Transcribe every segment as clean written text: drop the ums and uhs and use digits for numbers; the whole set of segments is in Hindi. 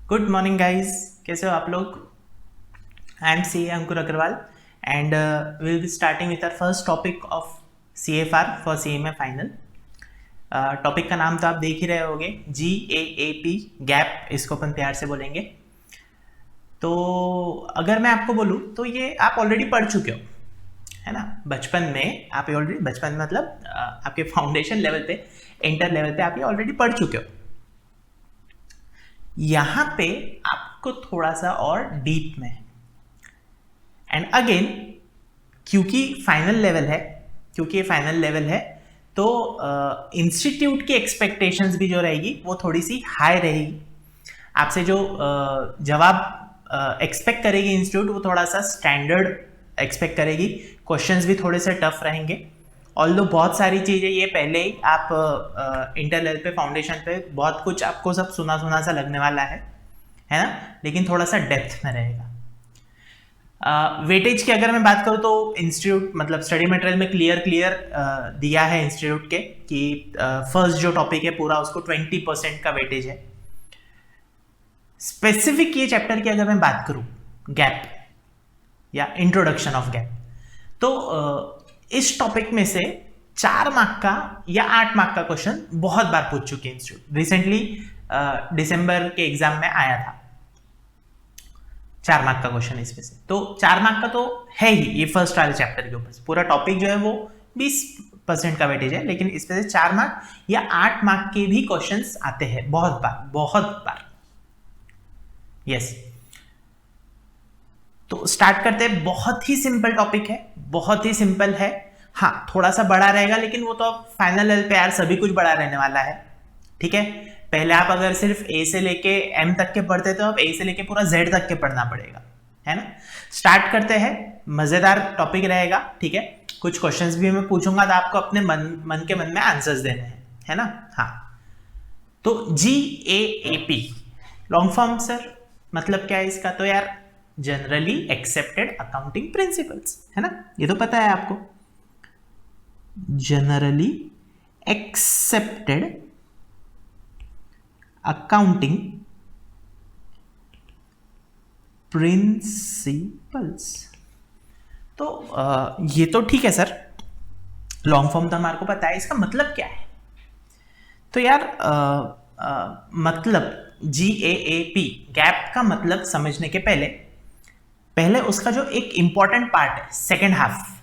गुड मॉर्निंग गाइस, कैसे हो आप लोग। I am C Ankur Agrawal and will be starting with our first topic of CFR for CMA final. Topic का नाम तो आप देख ही रहे होगे, GAAP गैप, इसको अपन प्यार से बोलेंगे। तो अगर मैं आपको बोलूँ तो ये आप ऑलरेडी पढ़ चुके हो, है ना। बचपन में आप ऑलरेडी, बचपन में मतलब आपके फाउंडेशन लेवल पे, इंटर लेवल पे आप ये ऑलरेडी पढ़ चुके हो। यहाँ पे आपको थोड़ा सा और डीप में, एंड अगेन क्योंकि ये फाइनल लेवल है तो इंस्टीट्यूट की एक्सपेक्टेशंस भी जो रहेगी वो थोड़ी सी हाई रहेगी। आपसे जो जवाब एक्सपेक्ट करेगी इंस्टीट्यूट, वो थोड़ा सा स्टैंडर्ड एक्सपेक्ट करेगी। क्वेश्चंस भी थोड़े से टफ रहेंगे। ऑल्दो बहुत सारी चीज़ें ये पहले ही आप इंटर लेवल पे, फाउंडेशन पे बहुत कुछ आपको सब सुना सुना सा लगने वाला है ना, लेकिन थोड़ा सा डेप्थ में रहेगा। वेटेज की अगर मैं बात करूँ तो इंस्टीट्यूट मतलब स्टडी मटेरियल में क्लियर दिया है इंस्टीट्यूट के कि फर्स्ट जो टॉपिक है पूरा, उसको 20% का वेटेज है। स्पेसिफिक ये चैप्टर की अगर मैं बात करूँ, गैप या इंट्रोडक्शन ऑफ गैप, तो इस टॉपिक में से 4 मार्क का या 8 मार्क का क्वेश्चन बहुत बार पूछ चुके हैं इंस्टीट्यूट। रिसेंटली दिसंबर के एग्जाम में आया था 4 मार्क का क्वेश्चन इसमें से। तो 4 मार्क का तो है ही ये फर्स्ट वाले चैप्टर के ऊपर से। पूरा टॉपिक जो है वो 20% का वेटेज है, लेकिन इसमें से 4 मार्क या 8 मार्क के भी क्वेश्चंस आते हैं बहुत बार। यस, तो स्टार्ट करते हैं। बहुत ही सिंपल टॉपिक है, बहुत ही सिंपल है। हाँ, थोड़ा सा बड़ा रहेगा, लेकिन वो तो फाइनल लेवल पे यार सभी कुछ बड़ा रहने वाला है। ठीक है, पहले आप अगर सिर्फ A से लेके M तक के पढ़ते तो अब A से लेके पूरा Z तक के पढ़ना पड़ेगा, है ना। स्टार्ट करते हैं, मजेदार टॉपिक रहेगा। ठीक है, कुछ क्वेश्चंस भी मैं पूछूंगा तो आपको अपने मन के मन में आंसर्स देने हैं, है ना। हाँ, तो GAAP लॉन्ग फॉर्म सर, मतलब क्या है इसका? तो यार जनरली एक्सेप्टेड अकाउंटिंग प्रिंसिपल्स, है ना, ये तो पता है आपको। Generally accepted accounting principles. तो ये तो ठीक है सर, लॉन्ग फॉर्म तो हमारे को पता है, इसका मतलब क्या है? तो यार मतलब GAAP गैप का मतलब समझने के पहले उसका जो एक इंपॉर्टेंट पार्ट है, सेकेंड हाफ,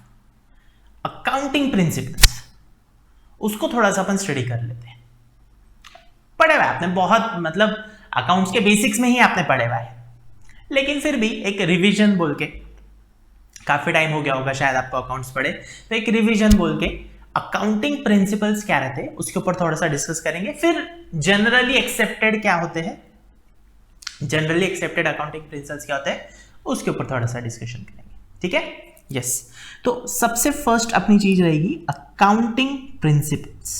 अकाउंटिंग प्रिंसिपल्स, उसको थोड़ा सा अपन स्टडी कर लेते हैं। पढ़े हुआ आपने बहुत, मतलब अकाउंट्स के बेसिक्स में ही आपने पढ़े हुआ है, लेकिन फिर भी एक रिवीजन बोल के, काफी टाइम हो गया होगा शायद आपको अकाउंट्स पढ़े, तो एक रिवीजन बोल के अकाउंटिंग प्रिंसिपल्स क्या रहते हैं उसके ऊपर थोड़ा सा डिस्कस करेंगे। फिर जनरली एक्सेप्टेड क्या होते हैं, जनरली एक्सेप्टेड अकाउंटिंग प्रिंसिपल्स क्या होते हैं, उसके ऊपर थोड़ा सा डिस्कशन करेंगे। ठीक है, यस। तो सबसे फर्स्ट अपनी चीज रहेगी अकाउंटिंग प्रिंसिपल्स।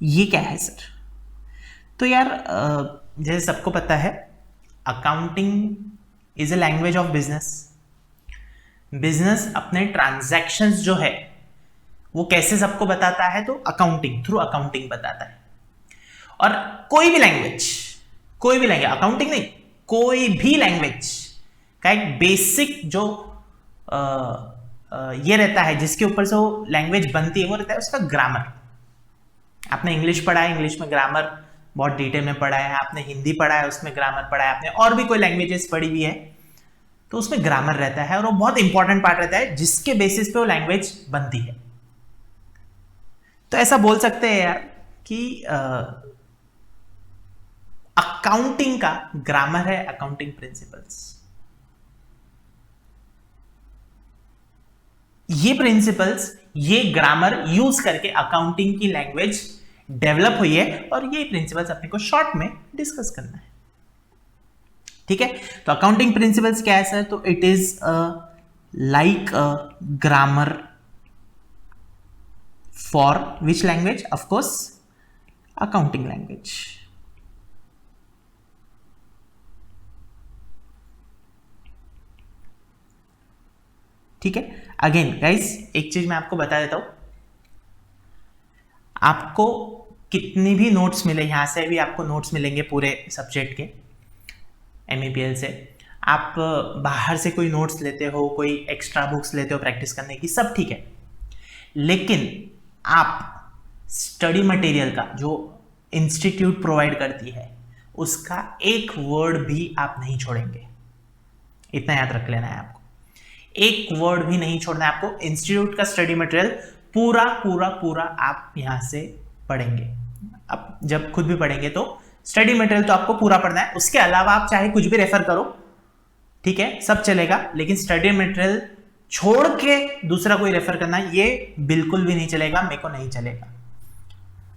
ये क्या है सर? तो यार जैसे सबको पता है, accounting is a language of business अपने ट्रांजैक्शंस जो है वो कैसे सबको बताता है, तो अकाउंटिंग, थ्रू अकाउंटिंग बताता है। और कोई भी लैंग्वेज, अकाउंटिंग नहीं, कोई भी लैंग्वेज का एक बेसिक जो ये रहता है जिसके ऊपर से वो लैंग्वेज बनती है, वो रहता है उसका ग्रामर। आपने इंग्लिश पढ़ा है, इंग्लिश में ग्रामर बहुत डिटेल में पढ़ा है। आपने हिंदी पढ़ा है, उसमें ग्रामर पढ़ा है। आपने और भी कोई लैंग्वेजेस पढ़ी हुई है तो उसमें ग्रामर रहता है, और वो बहुत इंपॉर्टेंट पार्ट रहता है जिसके बेसिस पे वो लैंग्वेज बनती है। तो ऐसा बोल सकते हैं यार कि अकाउंटिंग का ग्रामर है अकाउंटिंग प्रिंसिपल्स। ये प्रिंसिपल्स, ये ग्रामर यूज करके अकाउंटिंग की लैंग्वेज डेवलप हुई है, और ये प्रिंसिपल्स अपने को शॉर्ट में डिस्कस करना है। ठीक है, तो अकाउंटिंग प्रिंसिपल्स क्या है सर? तो it is like a grammar for which language? Of course accounting language. ठीक है, अगेन गाइस एक चीज मैं आपको बता देता हूं, आपको कितनी भी नोट्स मिले, यहाँ से भी आपको नोट्स मिलेंगे पूरे सब्जेक्ट के MEPL से, आप बाहर से कोई नोट्स लेते हो, कोई एक्स्ट्रा बुक्स लेते हो प्रैक्टिस करने की, सब ठीक है, लेकिन आप स्टडी मटेरियल का जो इंस्टीट्यूट प्रोवाइड करती है उसका एक वर्ड भी आप नहीं छोड़ेंगे। इतना याद रख लेना है आपको, एक वर्ड भी नहीं छोड़ना है आपको। इंस्टीट्यूट का स्टडी मटेरियल पूरा पूरा पूरा आप यहां से पढ़ेंगे। अब जब खुद भी पढ़ेंगे तो स्टडी मटेरियल तो आपको पूरा पढ़ना है, उसके अलावा आप चाहे कुछ भी रेफर करो, ठीक है, सब चलेगा, लेकिन स्टडी मटेरियल छोड़ के दूसरा कोई रेफर करना ये बिल्कुल भी नहीं चलेगा, मेरे को नहीं चलेगा।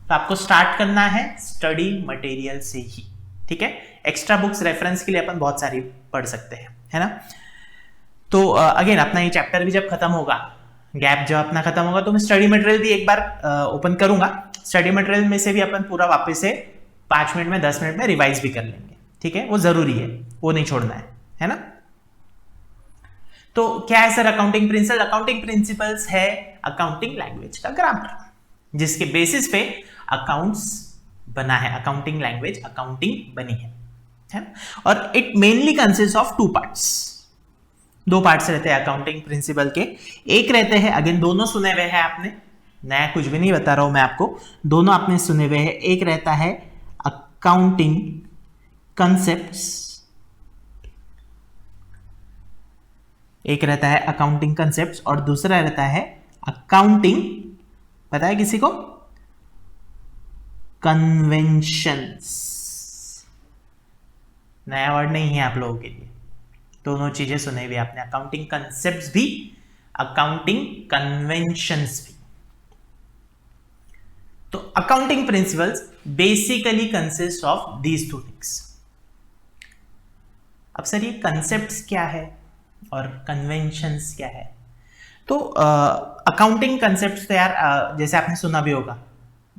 तो आपको स्टार्ट करना है स्टडी मटेरियल से ही, ठीक है। एक्स्ट्रा बुक्स रेफरेंस के लिए अपन बहुत सारी पढ़ सकते हैं, है ना। तो अगेन अपना ये चैप्टर भी जब खत्म होगा, गैप जब अपना खत्म होगा, तो मैं स्टडी मटेरियल भी एक बार ओपन करूंगा। स्टडी मटेरियल में से भी अपन पूरा वापस से 5 मिनट में 10 मिनट में रिवाइज भी कर लेंगे, ठीक है, वो जरूरी है, वो नहीं छोड़ना है ना। तो क्या है sir accounting principle? Accounting principles है अकाउंटिंग लैंग्वेज का ग्रामर, जिसके बेसिस पे अकाउंट्स बना है, अकाउंटिंग लैंग्वेज, अकाउंटिंग बनी है ना? और it mainly consist of 2 parts, 2 parts रहते हैं अकाउंटिंग प्रिंसिपल के। एक रहते हैं, अगेन दोनों सुने हुए हैं आपने, नया कुछ भी नहीं बता रहा हूं मैं आपको, दोनों आपने सुने हुए हैं। एक रहता है अकाउंटिंग कंसेप्ट्स, एक रहता है अकाउंटिंग कंसेप्ट्स और दूसरा रहता है अकाउंटिंग, पता है किसी को, कन्वेंशंस। नया वर्ड नहीं है आप लोगों के लिए, दोनों चीजें सुने हुई आपने, अकाउंटिंग कंसेप्ट्स भी, अकाउंटिंग कन्वेंशंस भी। तो accounting principles basically consist of these 2 things. अब सर ये कंसेप्ट्स क्या है और कन्वेंशंस क्या है? तो अकाउंटिंग कंसेप्ट्स तो यार जैसे आपने सुना भी होगा,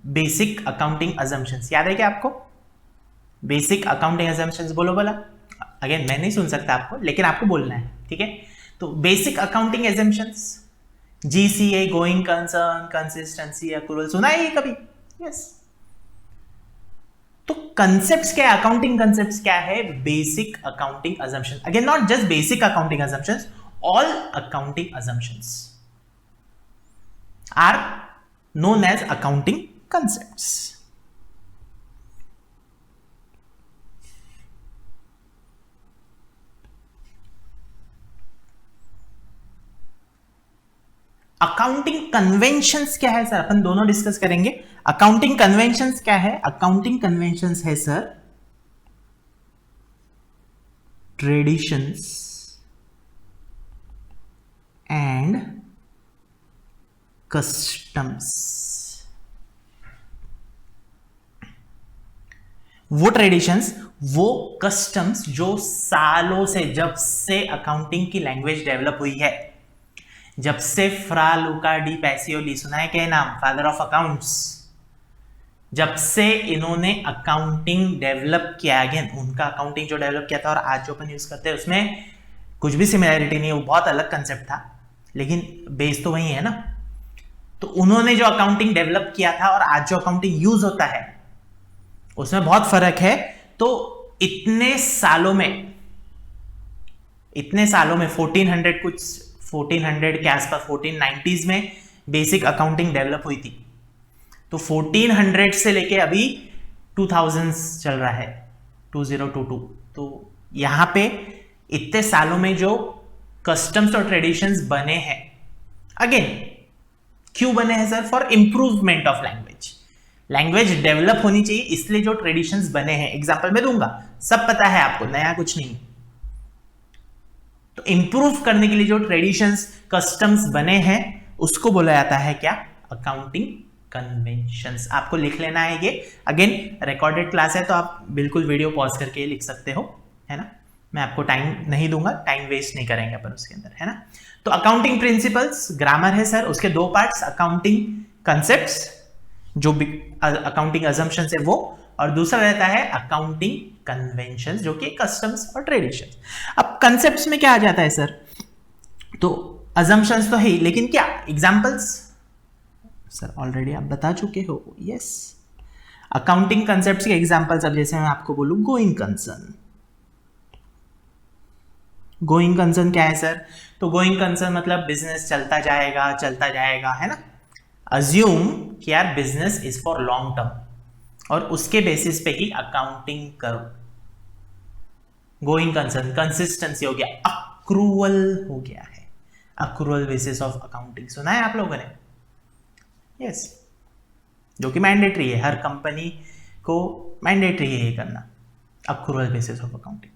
बेसिक अकाउंटिंग अजम्पशंस, याद है क्या आपको? बेसिक अकाउंटिंग अजम्पशंस बोलो बोला। अगेन मैं नहीं सुन सकता आपको, लेकिन आपको बोलना है, ठीक है। तो basic accounting assumptions, GCA, going concern, consistency, accrual, सुना है ये कभी? यस। तो कंसेप्ट्स क्या है, अकाउंटिंग कंसेप्ट्स क्या है? Basic accounting assumption, again not just basic accounting assumptions, all accounting assumptions are known as accounting concepts. Accounting conventions क्या है सर? अपन दोनों डिस्कस करेंगे। अकाउंटिंग कन्वेंशंस क्या है? अकाउंटिंग कन्वेंशंस है सर ट्रेडिशंस एंड कस्टम्स। वो ट्रेडिशंस, वो कस्टम्स जो सालों से, जब से अकाउंटिंग की लैंग्वेज डेवलप हुई है, जब से फ्रा लुका डी पैसियोली, सुना है क्या नाम, फादर ऑफ अकाउंट्स, जब से इन्होंने अकाउंटिंग डेवलप किया, अगेन उनका अकाउंटिंग जो डेवलप किया था और आज जो अपन यूज करते हैं उसमें कुछ भी सिमिलैरिटी नहीं है, वो बहुत अलग कंसेप्ट था, लेकिन बेस तो वही है ना। तो उन्होंने जो अकाउंटिंग डेवलप किया था और आज जो अकाउंटिंग यूज होता है उसमें बहुत फर्क है। तो इतने सालों में 1400 कुछ, 1400 के आसपास, 1490s में बेसिक अकाउंटिंग डेवलप हुई थी। तो 1400 से लेके अभी 2000 चल रहा है, 2022। तो यहां पे इतने सालों में जो कस्टम्स और ट्रेडिशंस बने हैं, अगेन क्यों बने हैं sir? For improvement of language. Language develop होनी चाहिए, इसलिए जो ट्रेडिशंस बने हैं, एग्जांपल मैं दूंगा, सब पता है आपको, नया कुछ नहीं। तो इंप्रूव करने के लिए जो ट्रेडिशंस, कस्टम्स बने हैं, उसको बोला जाता है क्या? Accounting conventions. आपको लिख लेना है ये। अगेन रिकॉर्डेड क्लास है तो आप बिल्कुल वीडियो पॉज करके लिख सकते हो, है ना। मैं आपको टाइम नहीं दूंगा, टाइम वेस्ट नहीं करेंगे अपन उसके अंदर, है ना। तो अकाउंटिंग प्रिंसिपल्स ग्रामर है सर, उसके 2 पार्ट्स, अकाउंटिंग कंसेप्ट्स जो अकाउंटिंग अजम्पशंस है वो, और दूसरा रहता है अकाउंटिंग कन्वेंशंस जो कि कस्टम्स और ट्रेडिशंस। अब कंसेप्ट्स में क्या आ जाता है सर? तो अजम्पशंस तो है ही, लेकिन क्या एग्जांपल्स? सर ऑलरेडी आप बता चुके हो, यस। अकाउंटिंग कंसेप्ट के एग्जांपल्स, अब जैसे मैं आपको बोलूं गोइंग कंसर्न। गोइंग कंसर्न क्या है सर? तो गोइंग कंसर्न मतलब बिजनेस चलता जाएगा, है ना। अज्यूम कि यार business is for long term और उसके बेसिस पे ही अकाउंटिंग करो। गोइंग कंसर्न कंसिस्टेंसी हो गया, अक्रूवल हो गया है, अक्रूवल बेसिस ऑफ अकाउंटिंग सुना है आप लोगों ने? यस, जो कि मैंडेटरी है, हर कंपनी को मैंडेटरी है ये करना, अक्रूवल बेसिस ऑफ अकाउंटिंग।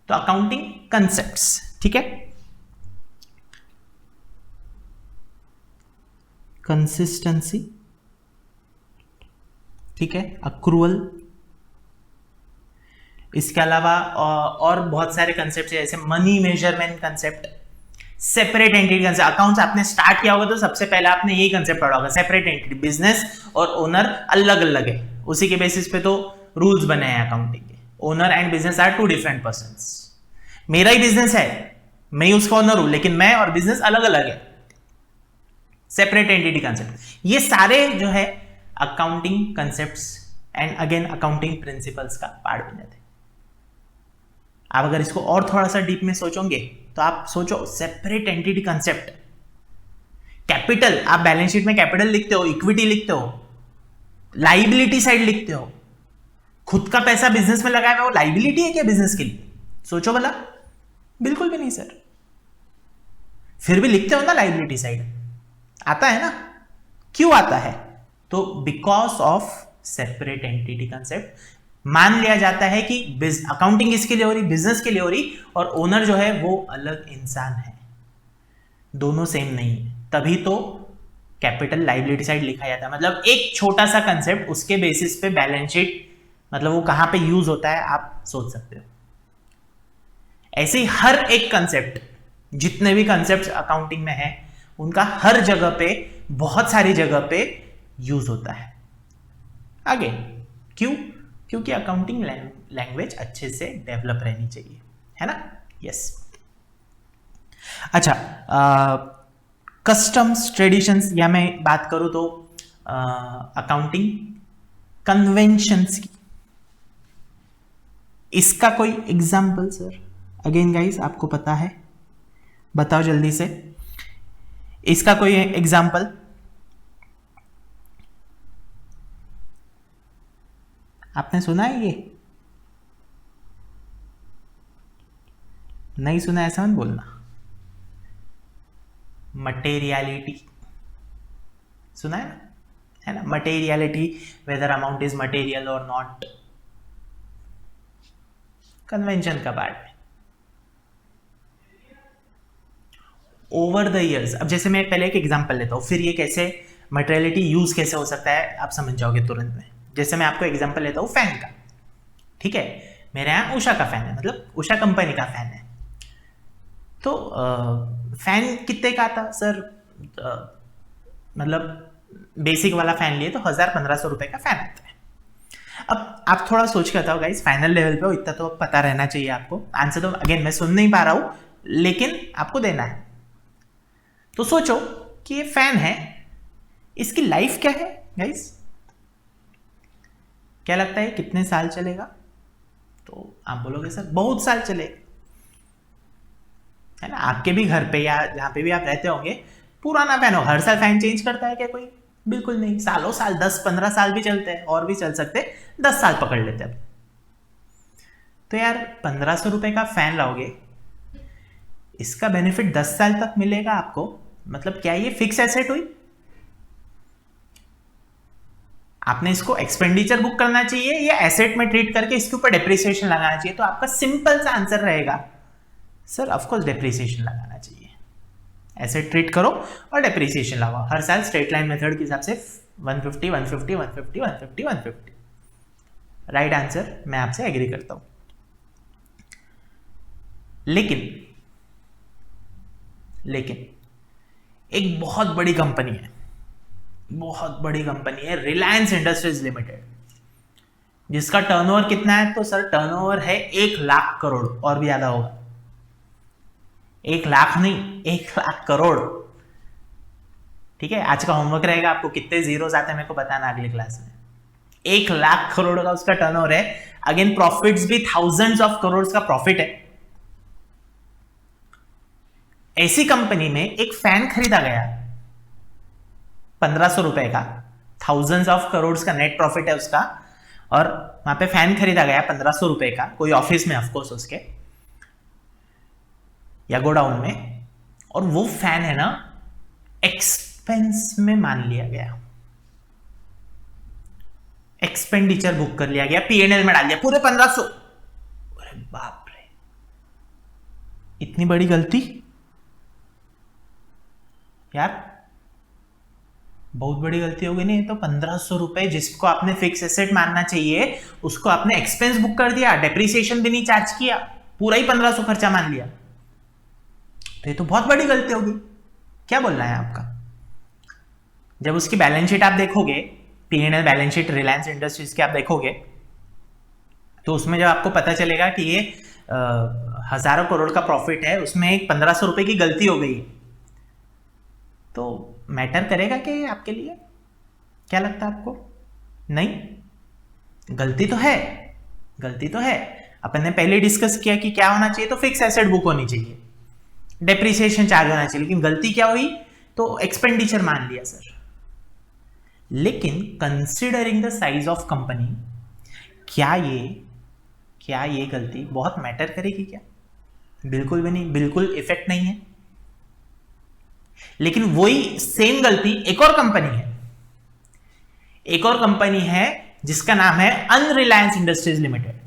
तो अकाउंटिंग कंसेप्ट्स, ठीक है। कंसिस्टेंसी, ठीक है, अक्रूवल, इसके अलावा और बहुत सारे कंसेप्ट है, जैसे money measurement concept, separate entity concept. Accounts आपने स्टार्ट किया होगा तो सबसे पहले आपने यही कंसेप्ट पढ़ा होगा, सेपरेट एंटिटी, बिजनेस और ओनर अलग अलग है, उसी के बेसिस पे तो रूल्स बने हैं अकाउंटिंग के। Owner and business are two different persons. मेरा ही बिजनेस है, मैं ही उसका ओनर हूं, लेकिन मैं और बिजनेस अलग अलग है, सेपरेट एंटिटी कंसेप्ट। ये सारे जो है accounting concepts and again accounting principles का पार्ट बन जाते हैं। आप अगर इसको और थोड़ा सा डीप में सोचोगे तो आप सोचो सेपरेट एंटिटी कंसेप्ट, कैपिटल, आप बैलेंस शीट में कैपिटल लिखते हो, इक्विटी लिखते हो, लाइबिलिटी साइड लिखते हो, खुद का पैसा बिजनेस में लगाया हुआ वो लाइबिलिटी है क्या बिजनेस के लिए? सोचो भला, बिल्कुल भी नहीं सर। फिर भी लिखते हो ना लाइबिलिटी साइड, आता है ना। क्यों आता है? तो because of separate entity concept. मान लिया जाता है कि अकाउंटिंग इसके लिए हो रही, बिजनेस के लिए हो रही, और ओनर जो है वो अलग इंसान है, दोनों सेम नहीं है, तभी तो कैपिटल लाइबिलिटी साइड लिखा जाता है। मतलब एक छोटा सा कंसेप्ट, उसके बेसिस पे बैलेंस शीट, मतलब वो कहां पे यूज होता है आप सोच सकते हो। ऐसे ही हर एक कंसेप्ट, जितने भी कंसेप्ट अकाउंटिंग में है, उनका हर जगह पे, बहुत सारी जगह पे यूज होता है। आगे क्यों? क्योंकि अकाउंटिंग लैंग्वेज अच्छे से डेवलप रहनी चाहिए, है ना। यस। अच्छा, कस्टम्स, ट्रेडिशंस, या मैं बात करूं तो अकाउंटिंग कन्वेंशंस की, इसका कोई एग्जाम्पल सर? अगेन गाइस, आपको पता है, बताओ जल्दी से, इसका कोई एग्जाम्पल? आपने सुना है? ये नहीं सुना ऐसा मत बोलना। मटेरियलिटी सुना है ना, materiality, whether amount is material और नॉट, कन्वेंशन का पार्ट है। ओवर द इयर्स, अब जैसे मैं पहले एक एग्जांपल लेता हूं, फिर ये कैसे मटेरियलिटी यूज कैसे हो सकता है आप समझ जाओगे तुरंत में। जैसे मैं आपको एग्जांपल लेता हूं फैन का, ठीक है। मेरे यहाँ उषा का फैन है, मतलब उषा कंपनी का फैन है। तो फैन कितने का आता सर? मतलब बेसिक वाला फैन लिए तो 1000-1500 रुपए का फैन आता है। अब आप थोड़ा सोच के बताओ गाइस, फाइनल लेवल पे हो, इतना तो पता रहना चाहिए आपको। आंसर तो अगेन मैं सुन नहीं पा रहा हूं, लेकिन आपको देना है। तो सोचो कि ये फैन है, इसकी लाइफ क्या है गाइस? क्या लगता है कितने साल चलेगा? तो आप बोलोगे सर बहुत साल चलेगा, है ना। आपके भी घर पे या जहां पे भी आप रहते होंगे, पुराना फैन हो, हर साल फैन चेंज करता है क्या कोई? बिल्कुल नहीं, सालों साल, 10-15 साल भी चलते हैं, और भी चल सकते, 10 साल पकड़ लेते हैं। तो यार 1500 रुपए का फैन लाओगे, इसका बेनिफिट 10 साल तक मिलेगा आपको, मतलब क्या ये फिक्स एसेट हुई? आपने इसको एक्सपेंडिचर बुक करना चाहिए या एसेट में ट्रीट करके इसके ऊपर डेप्रिसिएशन लगाना चाहिए? तो आपका सिंपल सा आंसर रहेगा सर ऑफकोर्स डेप्रिसिएशन लगाना चाहिए। एसेट ट्रीट करो और डेप्रिसिएशन लगाओ, हर साल स्ट्रेट लाइन मेथड के हिसाब से 150 150 150 150 150। राइट आंसर, मैं आपसे एग्री करता हूं। लेकिन एक बहुत बड़ी कंपनी है, बहुत बड़ी कंपनी है, रिलायंस इंडस्ट्रीज लिमिटेड, जिसका टर्नओवर कितना है? तो सर टर्नओवर है 1 लाख करोड़, और भी ज्यादा होगा। 1 लाख नहीं, 1 लाख करोड़। ठीक है, आज का होमवर्क रहेगा, आपको कितने जीरोस आते हैं मेरे को बताना अगली क्लास में। 1 लाख करोड़ का उसका टर्नओवर है। अगेन प्रॉफिट्स भी थाउजेंड्स ऑफ करोड़ का प्रॉफिट है। ऐसी कंपनी में एक फैन खरीदा गया 1500 रुपए का, थाउजेंड्स ऑफ करोड़ का नेट प्रॉफिट है उसका, और वहां पे फैन खरीदा गया 1500 रुपए का, कोई ऑफिस में ऑफकोर्स उसके या गोडाउन में, और वो फैन है ना एक्सपेंस में मान लिया गया, एक्सपेंडिचर बुक कर लिया गया, P&L में डाल दिया पूरे 1500। अरे बाप रे, इतनी बड़ी गलती यार, बहुत बड़ी गलती हो गई नहीं? तो 1500 रुपए जिसको आपने फिक्स एसेट मानना चाहिए उसको आपने एक्सपेंस बुक कर दिया, डेप्रिसिएशन भी नहीं चार्ज किया, पूरा ही 1500 खर्चा मान लिया। तो ये तो बहुत बड़ी गलती होगी। क्या बोलना है आपका? जब उसकी बैलेंस शीट आप देखोगे, P&L balance sheet Reliance industries की आप देखोगे, तो उसमें जब आपको पता चलेगा कि ये हजारों करोड़ का प्रॉफिट है, उसमें एक 1500 रुपए की गलती हो गई, तो मैटर करेगा क्या आपके लिए? क्या लगता है आपको? नहीं, गलती तो है, गलती तो है। अपन ने पहले डिस्कस किया कि क्या होना चाहिए, तो फिक्स एसेट बुक होनी चाहिए, डेप्रिसिएशन चार्ज होना चाहिए, लेकिन गलती क्या हुई? तो एक्सपेंडिचर मान लिया सर। लेकिन considering the size of company, क्या ये गलती बहुत मैटर करेगी क्या? बिल्कुल भी नहीं, बिल्कुल इफेक्ट नहीं है। लेकिन वही सेम गलती एक और कंपनी है जिसका नाम है अनरिलायंस इंडस्ट्रीज लिमिटेड।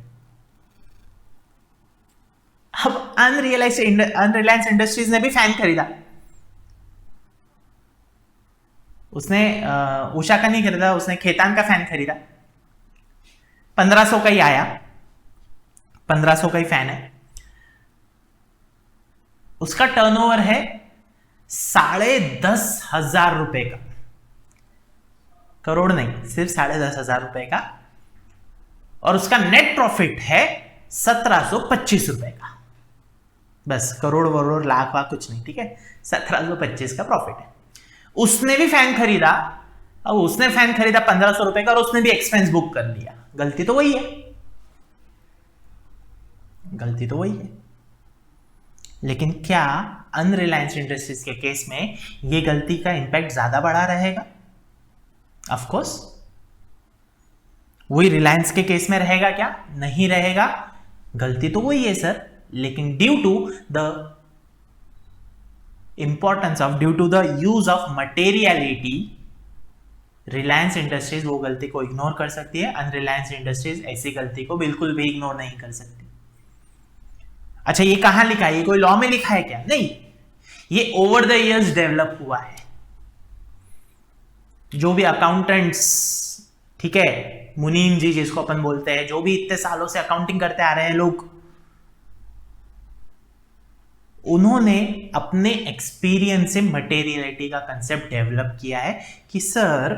अब अनरिलायंस इंडस्ट्रीज ने भी फैन खरीदा, उसने उषा का नहीं खरीदा, उसने खेतान का फैन खरीदा, 1500 का ही आया, 1500 का ही फैन है, उसका टर्नओवर है 10,500 रुपए का, करोड़ नहीं, सिर्फ 10,500 रुपए का, और उसका नेट प्रॉफिट है 1725 रुपए का। बस करोड़ वरोड़ लाख वाख कुछ नहीं, ठीक है, 1725 का प्रॉफिट है। उसने भी फैन खरीदा, अब उसने फैन खरीदा 1500 रुपए का, और उसने भी एक्सपेंस बुक कर लिया। गलती तो वही है, गलती तो वही है। लेकिन क्या अनरिलायंस इंडस्ट्रीज के केस में यह गलती का इंपैक्ट ज्यादा बड़ा रहेगा? Of course. वही रिलायंस के केस में रहेगा क्या? नहीं रहेगा। गलती तो वही है सर, लेकिन due to the use of materiality, Reliance Industries वो गलती को इग्नोर कर सकती है, अनरिलायंस इंडस्ट्रीज ऐसी गलती को बिल्कुल भी इग्नोर नहीं कर सकती। अच्छा, ये कहां लिखा है? ये कोई लॉ में लिखा है क्या? नहीं, ये ओवर द इयर्स डेवलप हुआ है। जो भी अकाउंटेंट्स, ठीक है, मुनीम जी जिसको अपन बोलते हैं, जो भी इतने सालों से अकाउंटिंग करते आ रहे हैं लोग, उन्होंने अपने एक्सपीरियंस से मटेरियलिटी का कंसेप्ट डेवलप किया है कि सर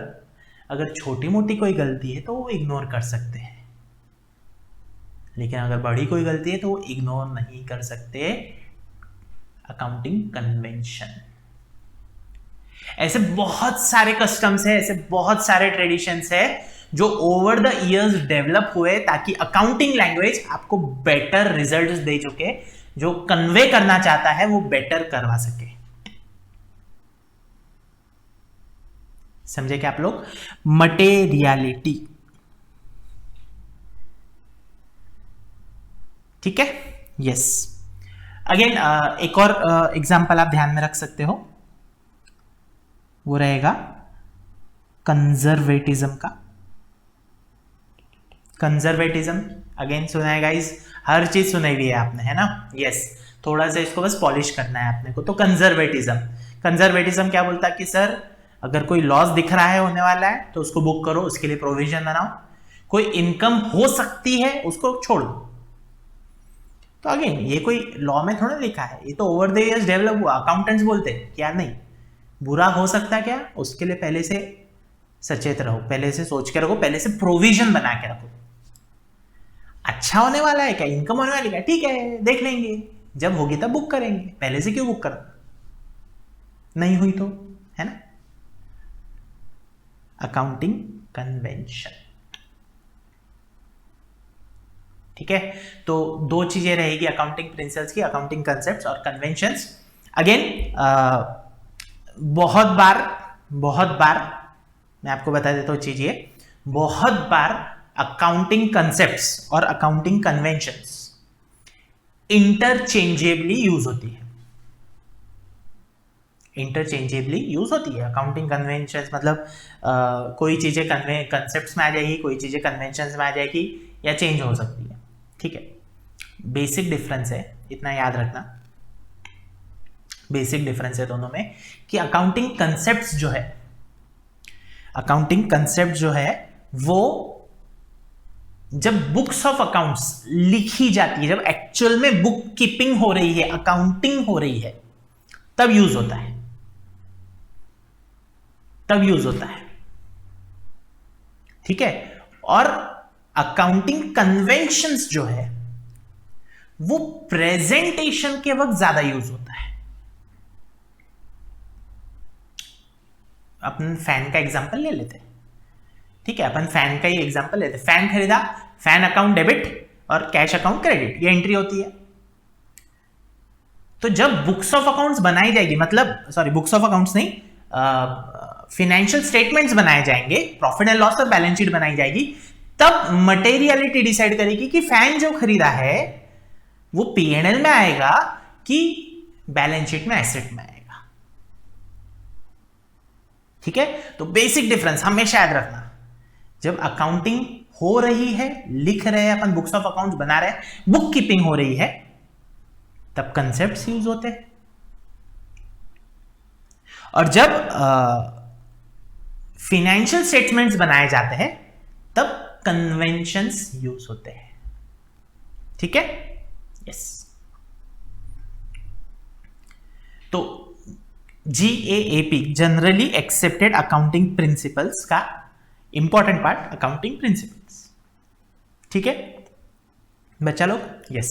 अगर छोटी मोटी कोई गलती है तो वो इग्नोर कर सकते हैं, लेकिन अगर बड़ी कोई गलती है तो वो इग्नोर नहीं कर सकते। Accounting convention. ऐसे बहुत सारे कस्टम्स है, ऐसे बहुत सारे ट्रेडिशंस है जो ओवर द इयर्स डेवलप हुए ताकि अकाउंटिंग लैंग्वेज आपको बेटर रिजल्ट्स दे चुके, जो कन्वे करना चाहता है वो बेटर करवा सके। समझे क्या आप लोग? मटेरियलिटी, ठीक है, यस। अगेन एक और एग्जांपल आप ध्यान में रख सकते हो, वो रहेगा कंजर्वेटिज्म का। कंजर्वेटिज्म अगेन सुना है गाइस, हर चीज सुनाई हुई है आपने, है ना? यस, थोड़ा सा इसको बस पॉलिश करना है अपने को। तो कंजर्वेटिज्म क्या बोलता है कि सर अगर कोई लॉस दिख रहा है होने वाला है तो उसको बुक करो, उसके लिए प्रोविजन बनाओ। कोई इनकम हो सकती है उसको छोड़ दो। तो अगेन ये कोई लॉ में थोड़ा लिखा है, ये तो ओवर द इयर्स डेवलप हुआ। अकाउंटेंट्स बोलते हैं क्या नहीं, बुरा हो सकता है क्या, उसके लिए पहले से सचेत रहो, पहले से सोच के रखो, पहले से प्रोविजन बना के रखो। अच्छा होने वाला है क्या, इनकम होने वाली है, ठीक है देख लेंगे, जब होगी तब बुक करेंगे, पहले से क्यों बुक करना? नहीं हुई तो, है ना? Accounting convention. ठीक है, तो दो चीजें रहेगी अकाउंटिंग प्रिंसिपल्स की, अकाउंटिंग कंसेप्ट्स और कन्वेंशंस। अगेन बहुत बार मैं आपको बता देता हूं चीज, ये बहुत बार अकाउंटिंग कंसेप्ट्स और अकाउंटिंग कन्वेंशंस इंटरचेंजेबली यूज होती है। इंटरचेंजेबली यूज होती है अकाउंटिंग कन्वेंशंस, मतलब कोई चीजें कंसेप्ट्स में आ जाएगी, कोई चीजें कन्वेंशंस में आ जाएगी, या चेंज हो सकती है। ठीक है, बेसिक डिफरेंस है, इतना याद रखना, बेसिक डिफरेंस है दोनों में कि अकाउंटिंग कंसेप्ट्स जो है, अकाउंटिंग कंसेप्ट जो है वो जब बुक्स ऑफ अकाउंट्स लिखी जाती है, जब एक्चुअल में बुक कीपिंग हो रही है, अकाउंटिंग हो रही है, तब यूज होता है, तब यूज होता है। ठीक है, और अकाउंटिंग कन्वेंशंस जो है वो प्रेजेंटेशन के वक्त ज्यादा यूज होता है। अपन फैन का एग्जांपल ले लेते हैं। ठीक है, अपन फैन का ही एग्जांपल लेते हैं। फैन खरीदा, फैन अकाउंट डेबिट और कैश अकाउंट क्रेडिट, ये एंट्री होती है। तो जब बुक्स ऑफ अकाउंट्स बनाई जाएगी, मतलब सॉरी बुक्स ऑफ अकाउंट्स नहीं, फिनेंशियल स्टेटमेंट्स बनाए जाएंगे, प्रॉफिट एंड लॉस और बैलेंस शीट बनाई जाएगी, तब मटेरियलिटी डिसाइड करेगी कि फैन जो खरीदा है वो पीएनएल में आएगा कि बैलेंस शीट में, एसेट में आएगा। ठीक है, तो बेसिक डिफरेंस हमेशा याद रखना, जब अकाउंटिंग हो रही है, लिख रहे हैं अपन, बुक्स ऑफ अकाउंट्स बना रहे हैं, बुक कीपिंग हो रही है, तब कंसेप्ट्स यूज होते हैं। और जब फिनेंशियल स्टेटमेंट्स बनाए जाते हैं तब कन्वेंशंस यूज होते हैं। ठीक है, यस। तो GAAP generally accepted accounting principles का इंपॉर्टेंट पार्ट, अकाउंटिंग प्रिंसिपल्स। ठीक है बच्चा लोग, यस।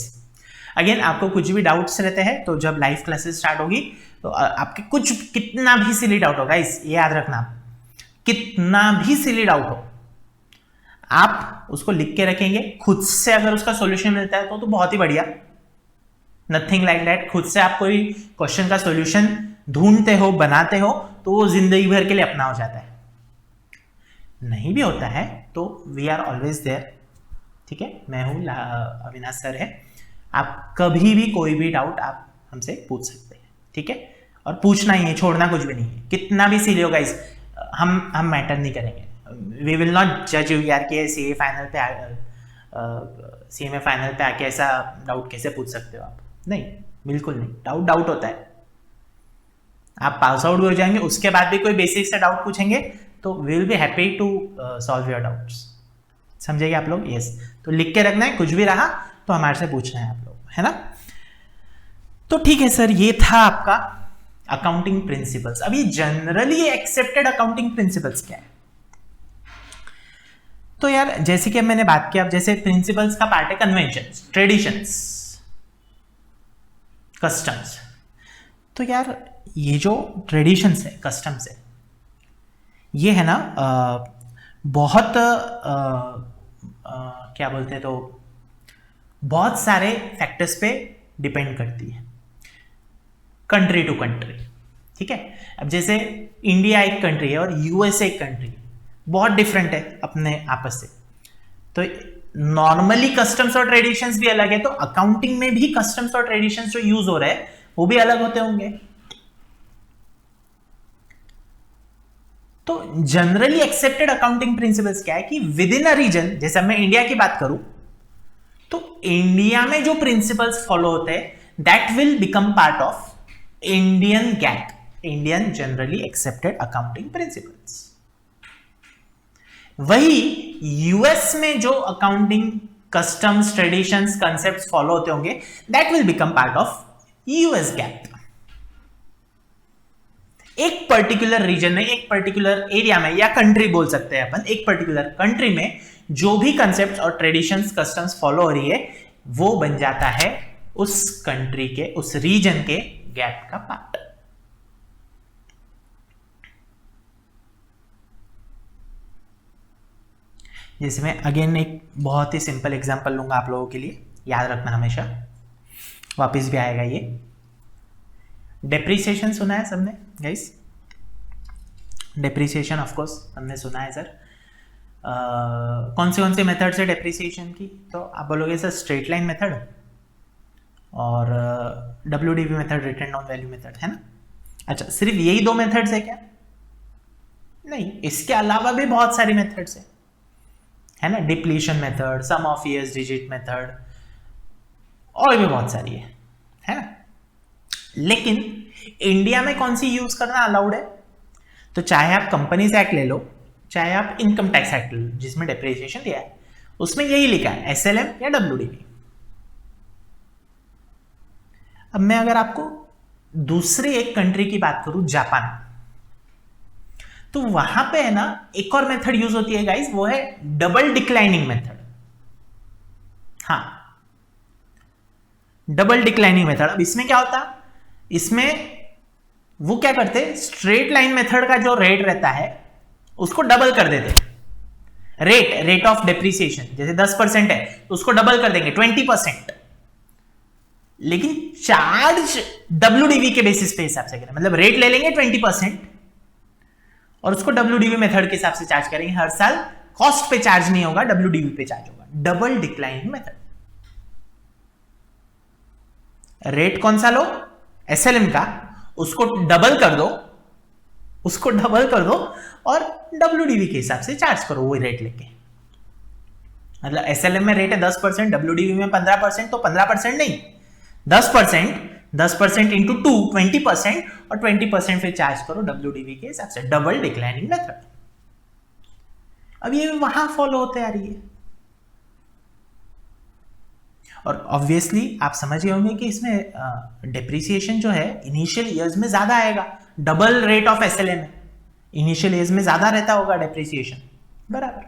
अगेन आपको कुछ भी डाउट्स रहते हैं तो जब लाइव क्लासेस स्टार्ट होगी तो आपके कुछ कितना भी सिली डाउट होगा, इस ये याद रखना, कितना भी सिली डाउट हो आप उसको लिख के रखेंगे, खुद से अगर उसका सॉल्यूशन मिलता है तो बहुत ही बढ़िया, नथिंग लाइक दैट। खुद से आप कोई क्वेश्चन का सॉल्यूशन ढूंढते हो, बनाते हो, तो वो जिंदगी भर के लिए अपना हो जाता है। नहीं भी होता है तो वी आर ऑलवेज देयर। ठीक है, मैं हूं, अविनाश सर है, आप कभी भी कोई भी डाउट आप हमसे पूछ सकते हैं। ठीक है, और पूछना ही है, छोड़ना कुछ भी नहीं है, कितना भी सीरियस होगा, इस हम मैटर नहीं करेंगे। वी विल नॉट जज यू यार कि सीए फाइनल पे सीए में फाइनल पे आके ऐसा डाउट कैसे पूछ सकते हो आप, नहीं, बिल्कुल नहीं। डाउट होता है, आप पास आउट भी हो जाएंगे, उसके बाद भी कोई बेसिक से डाउट पूछेंगे तो we will be happy to solve your doubts. समझेंगे आप लोग, यस। तो लिख के रखना है, कुछ भी रहा तो हमारे से पूछना है आप लोग, है ना। तो ठीक है सर, ये था आपका अकाउंटिंग प्रिंसिपल्स। अभी जनरली एक्सेप्टेड अकाउंटिंग प्रिंसिपल्स क्या है? तो यार जैसे कि मैंने बात की, अब जैसे प्रिंसिपल्स का पार्ट है कन्वेंशंस, ट्रेडिशंस, कस्टम्स। तो यार ये जो ट्रेडिशंस है, कस्टम्स है, ये है ना बहुत क्या बोलते हैं, तो बहुत सारे फैक्टर्स पे डिपेंड करती है, कंट्री टू कंट्री। ठीक है, अब जैसे इंडिया एक कंट्री है और यूएसए एक कंट्री है, बहुत डिफरेंट है अपने आपस से। तो नॉर्मली कस्टम्स और ट्रेडिशंस भी अलग है, तो अकाउंटिंग में भी कस्टम्स और ट्रेडिशंस जो यूज हो रहे हैं वो भी अलग होते होंगे। तो जनरली एक्सेप्टेड अकाउंटिंग प्रिंसिपल्स क्या है कि विद इन अ रीजन, जैसे मैं इंडिया की बात करूं तो इंडिया में जो प्रिंसिपल्स फॉलो होते हैं that will become part of Indian gap, Indian generally accepted accounting principles. वही यूएस में जो accounting customs, traditions, concepts follow होते होंगे that will become part of US gap. एक पर्टिकुलर रीजन में, एक पर्टिकुलर एरिया में, या कंट्री बोल सकते हैं अपन, एक पर्टिकुलर कंट्री में जो भी कंसेप्ट्स और ट्रेडिशंस, कस्टम्स फॉलो हो रही है वो बन जाता है उस कंट्री के, उस रीजन के गैप का पार्ट। जैसे मैं अगेन एक बहुत ही सिंपल एग्जांपल लूंगा आप लोगों के लिए, याद रखना हमेशा, वापस भी आएगा ये। डेप्रिसिएशन सुना है सबने गाइस? डेप्रिसिएशन ऑफ कोर्स हमने सुना है सर। कौन से मेथड से डेप्रिसिएशन की? तो आप बोलोगे सर स्ट्रेट लाइन मेथड और WDV method, return down value method, है ना? अच्छा, सिर्फ यही दो मेथड्स है क्या? नहीं, इसके अलावा भी बहुत सारी मेथड्स है ना? Depletion method, sum of years digit method, और भी बहुत सारी है ना? लेकिन इंडिया में कौन सी यूज करना अलाउड है? तो चाहे आप कंपनीज एक्ट ले लो, चाहे आप इनकम टैक्स एक्ट ले लो जिसमें डेप्रिसिएशन दिया है, उसमें यही लिखा है SLM या WDV। अब मैं अगर आपको दूसरी एक कंट्री की बात करूं, जापान, तो वहां पे है ना एक और मेथड यूज होती है गाइस, वो है डबल डिक्लाइनिंग मेथड। हाँ, डबल डिक्लाइनिंग मेथड। अब इसमें क्या होता? इसमें वो क्या करते, स्ट्रेट लाइन मेथड का जो रेट रहता है उसको डबल कर देते। रेट ऑफ डेप्रिसिएशन जैसे 10% है तो उसको डबल कर देंगे 20%, लेकिन चार्ज WDV के बेसिस पे हिसाब से करें, मतलब रेट ले लेंगे 20% और उसको WDV मेथड के हिसाब से चार्ज करेंगे। हर साल कॉस्ट पे चार्ज नहीं होगा, WDV पे चार्ज होगा। Double declining method. रेट कौन सा लो? SLM का, उसको डबल कर दो और WDV के हिसाब से चार्ज करो वही रेट लेके। मतलब SLM में रेट है 10%, WDV में 15%, तो 15% नहीं 10% इंटू 2 20% और 20% फिर चार्ज करो WDV के हिसाब से। Double declining method. अब ये वहां फॉलो होते आ रही है और ऑब्वियसली आप समझ गए होंगे कि इसमें डेप्रिसिएशन जो है इनिशियल ईयर्स में ज्यादा आएगा। डबल रेट ऑफ SLM है, इनिशियल ईयर्स में ज्यादा रहता होगा डेप्रिसिएशन, बराबर।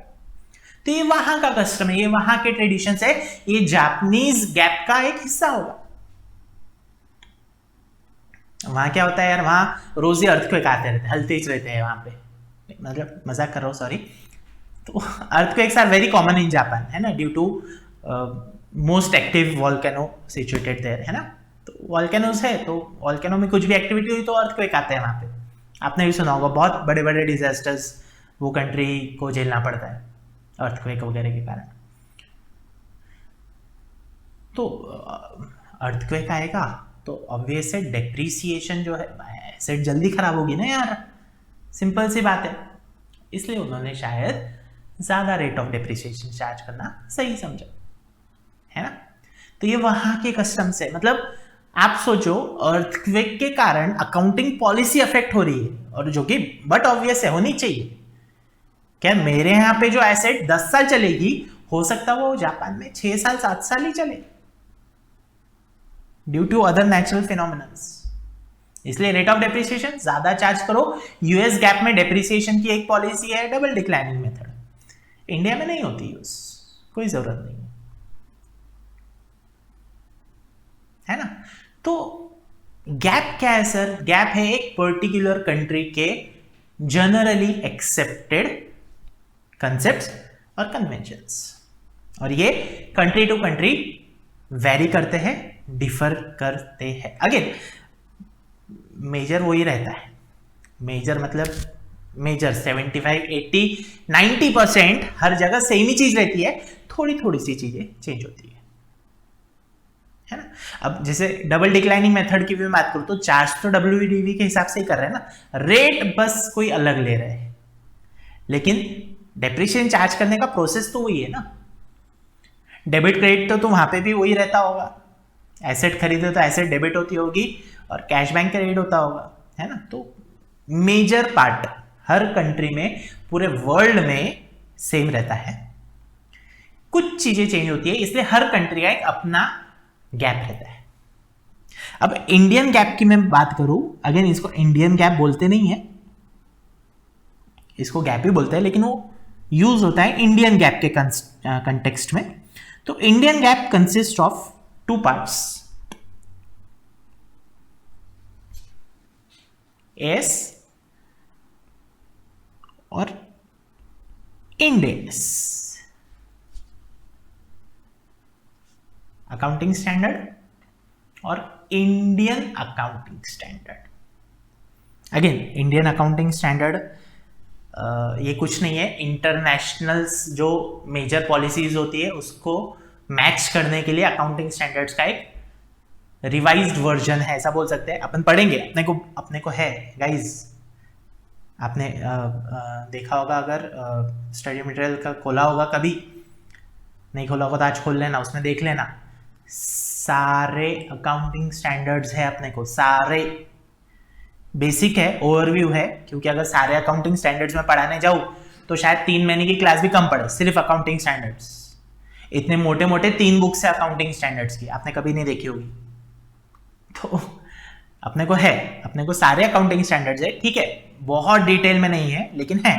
तो ये वहां का कस्टम है, ये वहां के ट्रेडिशन है, ये जापानीज गैप का एक हिस्सा होगा। वहां क्या होता है यार, वहां रोज ही अर्थक्वेक आते रहते, हलते ही रहते हैं वहां पे, मतलब मजाक कर रहा हूं, सॉरी। तो earthquakes are very common in Japan, है ना, due to most active volcano situated there, है ना। तो वॉल्केनोस है, तो वॉल्केनो में कुछ भी एक्टिविटी हुई तो अर्थक्वेक आते हैं वहां पे। आपने भी सुना होगा, बहुत बड़े बड़े डिजास्टर्स वो कंट्री को झेलना पड़ता है अर्थक्वेक वगैरह के कारण। तो अर्थक्वेक आएगा तो ऑब्वियस है डेप्रिसिएशन जो है, एसेट जल्दी खराब होगी ना यार, सिंपल सी बात है। इसलिए उन्होंने शायद ज्यादा रेट ऑफ डेप्रिसिएशन चार्ज करना सही समझा, है ना। तो ये वहां के कस्टम से, मतलब आप सोचो अर्थक्वेक के कारण अकाउंटिंग पॉलिसी अफेक्ट हो रही है, और जो कि बट ऑब्वियस है, होनी चाहिए। क्या मेरे यहां पे जो एसेट 10 साल चलेगी, हो सकता है वो जापान में 6 साल 7 साल ही चले, due to other natural phenomenons. इसलिए रेट ऑफ डेप्रिसिएशन ज्यादा चार्ज करो। यूएस गैप में डेप्रिसिएशन की एक पॉलिसी है डबल डिक्लाइनिंग मेथड, इंडिया में नहीं होती यूज, कोई जरूरत नहीं है ना। तो गैप क्या है सर? गैप है एक पर्टिकुलर कंट्री के जनरली एक्सेप्टेड कंसेप्ट्स और कन्वेंशंस, और ये कंट्री टू कंट्री वेरी करते हैं, डिफर करते हैं। अगेन मेजर वही रहता है, मेजर मतलब मेजर 75 80 90% हर जगह सेम ही चीज रहती है, थोड़ी थोड़ी सी चीजें चेंज होती है ना। अब जैसे डबल डिक्लाइनिंग मेथड की भी बात करूं तो चार्ज तो WDV के हिसाब से ही कर रहे हैं ना, रेट बस कोई अलग ले रहे हैं, लेकिन डेप्रिसिएशन चार्ज करने का प्रोसेस तो वही है ना। डेबिट क्रेडिट तो वहां पे भी वही रहता होगा, एसेट खरीदे तो एसेट डेबिट होती होगी और कैश बैंक क्रेडिट होता होगा, है ना। तो मेजर पार्ट हर कंट्री में, पूरे वर्ल्ड में सेम रहता है, कुछ चीजें चेंज होती है, इसलिए हर कंट्री का एक अपना गैप रहता है। अब इंडियन गैप की मैं बात करूं, अगेन इसको इंडियन गैप बोलते नहीं है, इसको गैप ही बोलते हैं, लेकिन वो यूज होता है इंडियन गैप के कंटेक्स्ट में। तो Indian gap consist of 2 parts, S और इंडेस, अकाउंटिंग स्टैंडर्ड और Indian accounting standard. Again Indian accounting standard ये कुछ नहीं है, इंटरनेशनल्स जो मेजर पॉलिसीज होती है उसको मैच करने के लिए अकाउंटिंग स्टैंडर्ड्स का एक रिवाइज्ड वर्जन है, ऐसा बोल सकते हैं। अपन पढ़ेंगे, अपने को है गाइज। आपने देखा होगा, अगर स्टडी मटेरियल का खोला होगा, कभी नहीं खोला होगा तो आज खोल लेना, उसमें देख लेना। सारे अकाउंटिंग स्टैंडर्ड्स है अपने को, सारे बेसिक है, ओवरव्यू है, क्योंकि अगर सारे अकाउंटिंग स्टैंडर्ड्स में पढ़ाने जाऊँ तो शायद 3 महीने की क्लास भी कम पड़े, सिर्फ अकाउंटिंग स्टैंडर्ड्स। इतने मोटे मोटे 3 बुक्स है अकाउंटिंग स्टैंडर्ड्स की, आपने कभी नहीं देखी होगी। तो अपने को सारे अकाउंटिंग स्टैंडर्ड्स है, ठीक है, बहुत डिटेल में नहीं है लेकिन है।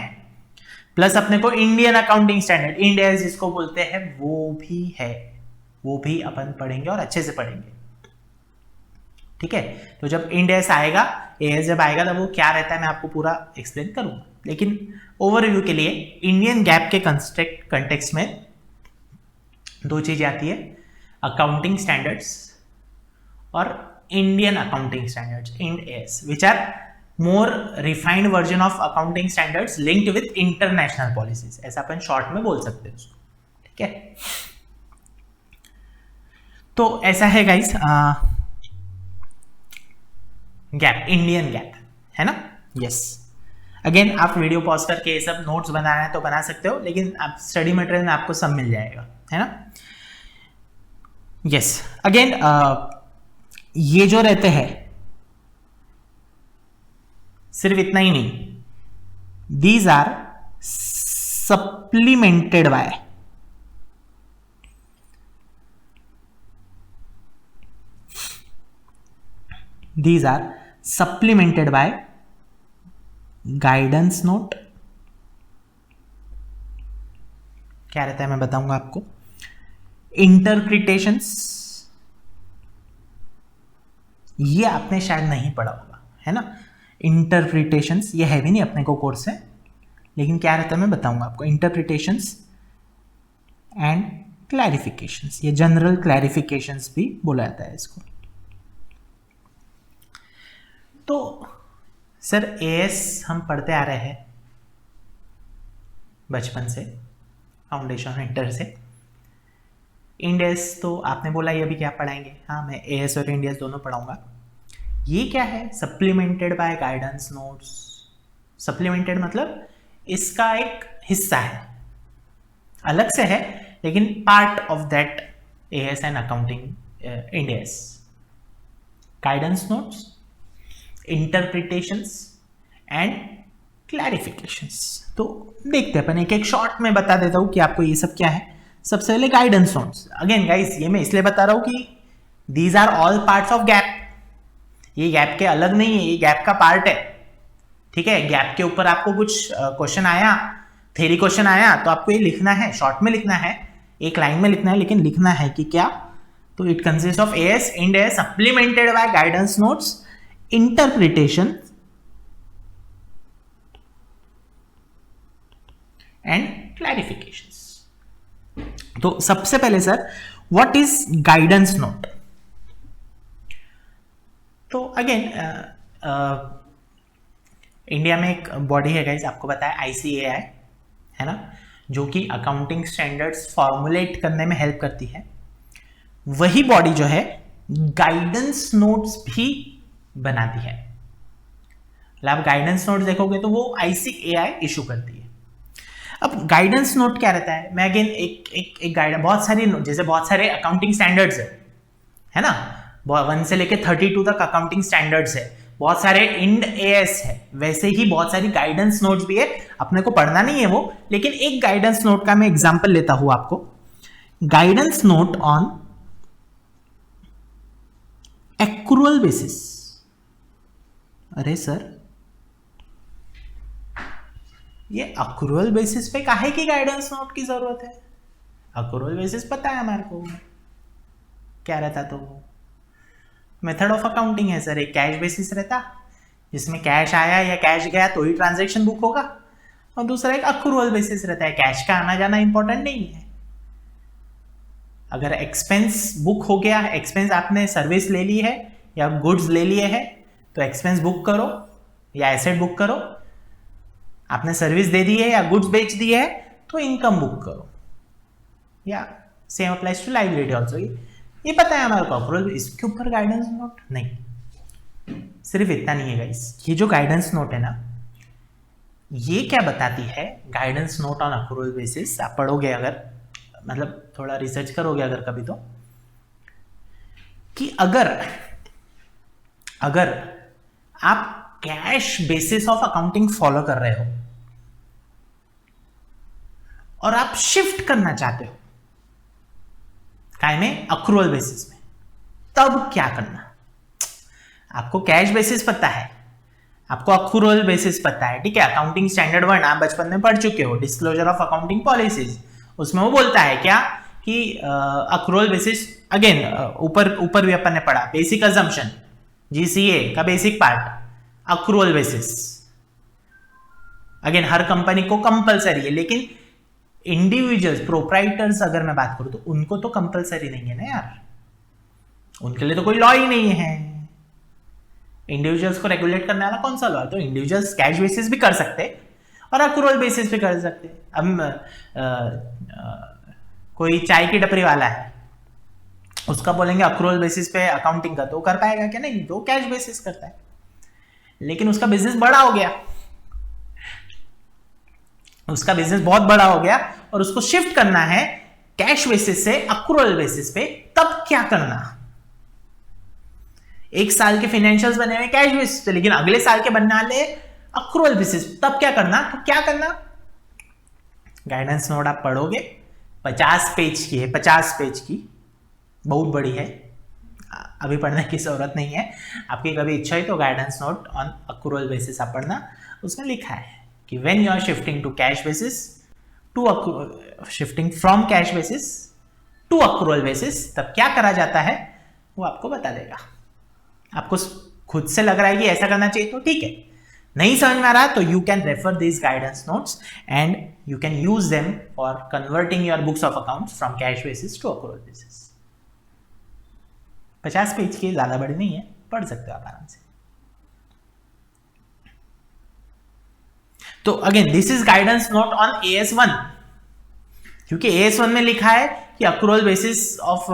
प्लस अपने को Indian accounting standard, end S जिसको बोलते हैं, वो भी है, वो भी अपन पढ़ेंगे और अच्छे से पढ़ेंगे, ठीक है। तो जब इंड एस आएगा, एएस जब आएगा, तब वो क्या रहता है मैं आपको पूरा एक्सप्लेन करूंगा। लेकिन ओवरव्यू के लिए इंडियन गैप के कंटेक्स्ट में 2 चीजें आती है, अकाउंटिंग स्टैंडर्ड्स और Indian accounting standards, Ind AS, which are more refined version of accounting standards linked with international policies, ऐसा अपन शॉर्ट में बोल सकते हैं उसको, ठीक है। तो ऐसा है गाइस, गैप, इंडियन गैप है ना, यस। अगेन आप वीडियो पॉज करके ये सब नोट्स बनाना है तो बना सकते हो, लेकिन आप स्टडी मटेरियल में आपको सब मिल जाएगा, है ना, यस। अगेन ये जो रहते हैं, सिर्फ इतना ही नहीं, these are supplemented by guidance note. क्या रहता है मैं बताऊंगा आपको। इंटरप्रिटेशंस, ये आपने शायद नहीं पढ़ा होगा, है ना। इंटरप्रिटेशंस ये है भी नहीं अपने को कोर्स है, लेकिन क्या रहता है मैं बताऊंगा आपको। इंटरप्रिटेशंस एंड क्लैरिफिकेशंस, ये जनरल क्लैरिफिकेशंस भी बोला जाता है इसको। तो सर एएस हम पढ़ते आ रहे हैं बचपन से, फाउंडेशन इंटर से। इंड एस तो आपने बोला ये अभी क्या पढ़ाएंगे, हाँ मैं एएस और इंड एस दोनों पढ़ाऊंगा। ये क्या है, supplemented by guidance notes. Supplemented मतलब इसका एक हिस्सा है, अलग से है, लेकिन part of that AS and accounting Ind AS. Guidance notes, interpretations and clarifications. तो देखते हैं अपन, एक एक शॉर्ट में बता देता हूं कि आपको ये सब क्या है। सबसे पहले गाइडेंस नोट्स। अगेन गाइस, ये मैं इसलिए बता रहा हूं कि these are all parts of GAAP, ये गैप के अलग नहीं है, ये गैप का पार्ट है, ठीक है। गैप के ऊपर आपको कुछ क्वेश्चन आया, थ्योरी क्वेश्चन आया, तो आपको ये लिखना है, शॉर्ट में लिखना है, एक लाइन में लिखना है, लेकिन लिखना है कि क्या। तो it consist of AS, Ind AS, supplemented by guidance notes, interpretation and clarifications. तो सबसे पहले sir, what is guidance note. तो अगेन इंडिया में एक बॉडी है गाइस, आपको पता है आईसीएआई, है ना, जो कि अकाउंटिंग स्टैंडर्ड्स फॉर्मुलेट करने में हेल्प करती है। वही बॉडी जो है गाइडेंस नोट्स भी बनाती है। आप गाइडेंस नोट देखोगे तो वो आईसीएआई इशू करती है। अब गाइडेंस नोट क्या रहता है, मैं अगेन एक गाइडेंस, बहुत सारी, जैसे बहुत सारे अकाउंटिंग स्टैंडर्ड्स है ना, 1 से लेके 32 तक अकाउंटिंग स्टैंडर्ड्स है, बहुत सारे इंड एएस है, वैसे ही बहुत सारी गाइडेंस नोट्स भी है। अपने को पढ़ना नहीं है वो, लेकिन एक गाइडेंस नोट का मैं एग्जांपल लेता हूं आपको। Guidance note on accrual basis. अरे सर, ये अक्रूअल बेसिस पे काहे की गाइडेंस नोट की जरूरत है। अक्रूअल बेसिस पता है हमारे को क्या रहता, तो मेथड ऑफ अकाउंटिंग है सर। एक कैश बेसिस रहता, जिसमें कैश आया या कैश गया तो ही ट्रांजैक्शन बुक होगा, और दूसरा एक अक्रूअल बेसिस रहता है, कैश का आना जाना इंपॉर्टेंट नहीं है। अगर एक्सपेंस बुक हो गया, एक्सपेंस आपने सर्विस ले ली है या गुड्स ले लिए है, तो एक्सपेंस बुक करो या एसेट बुक करो। आपने सर्विस दे दी है या गुड्स बेच दी है तो इनकम बुक करो, या same applies to liability also. ये पता है हमारे को अक्रूवल, इसके ऊपर गाइडेंस नोट नहीं। सिर्फ इतना नहीं है गाइस, ये जो गाइडेंस नोट है ना, ये क्या बताती है, guidance note on accrual basis आप पढ़ोगे अगर, मतलब थोड़ा रिसर्च करोगे अगर कभी, तो कि अगर आप cash basis of accounting follow कर रहे हो और आप शिफ्ट करना चाहते हो काय में, अक्रूवल बेसिस में, तब क्या करना। आपको कैश बेसिस पता है, आपको अक्रूवल बेसिस पता है, ठीक है। अकाउंटिंग स्टैंडर्ड 1 आप बचपन में पढ़ चुके हो, डिस्क्लोजर ऑफ अकाउंटिंग पॉलिसीज, उसमें वो बोलता है क्या कि अक्रूवल बेसिस, अगेन ऊपर भी अपन ने पढ़ा, बेसिक अजम्पशन जीसीए का basic part accrual basis. Again हर कंपनी को कंपलसरी है, लेकिन इंडिविजुअल्स प्रोप्राइटर्स अगर मैं बात करूं तो उनको तो कंपलसरी नहीं है ना यार, उनके लिए तो कोई लॉ ही नहीं है। इंडिविजुअल्स को रेगुलेट करने वाला कौन सा लॉ है? तो इंडिविजुअल्स कैश बेसिस भी कर सकते और अक्रूवल बेसिस भी कर सकते। अब कोई चाय की टपरी वाला है, उसका बोलेंगे अक्रूवल बेसिस पे अकाउंटिंग का, तो कर पाएगा क्या? नहीं, तो कैश बेसिस करता है। लेकिन उसका बिजनेस बड़ा हो गया, उसका बिजनेस बहुत बड़ा हो गया और उसको शिफ्ट करना है कैश बेसिस से अक्रूवल बेसिस पे, तब क्या करना? एक साल के फाइनेंशियल्स बने हुए कैश बेसिस पे, लेकिन अगले साल के बनने वाले अक्रूवल बेसिस, तब क्या करना? तो क्या करना? गाइडेंस नोट आप पढ़ोगे, 50 पेज की है, 50 पेज की, बहुत बड़ी है, अभी पढ़ने की जरूरत नहीं है। आपकी कभी इच्छा है तो guidance note on accrual basis आप पढ़ना, उसमें लिखा है कि when you are shifting to cash basis to shifting from cash basis to accrual basis, तब क्या करा जाता है वो आपको बता देगा। आपको खुद से लग रहा है कि ऐसा करना चाहिए तो ठीक है, नहीं समझ में आ रहा तो you can refer this guidance notes and you can use them for converting your books of accounts from cash basis to accrual basis. 50 page की, ज्यादा बड़ी नहीं है, पढ़ सकते हो आप आराम से। तो again this is guidance note on AS1, क्योंकि AS1 में लिखा है कि accrual basis of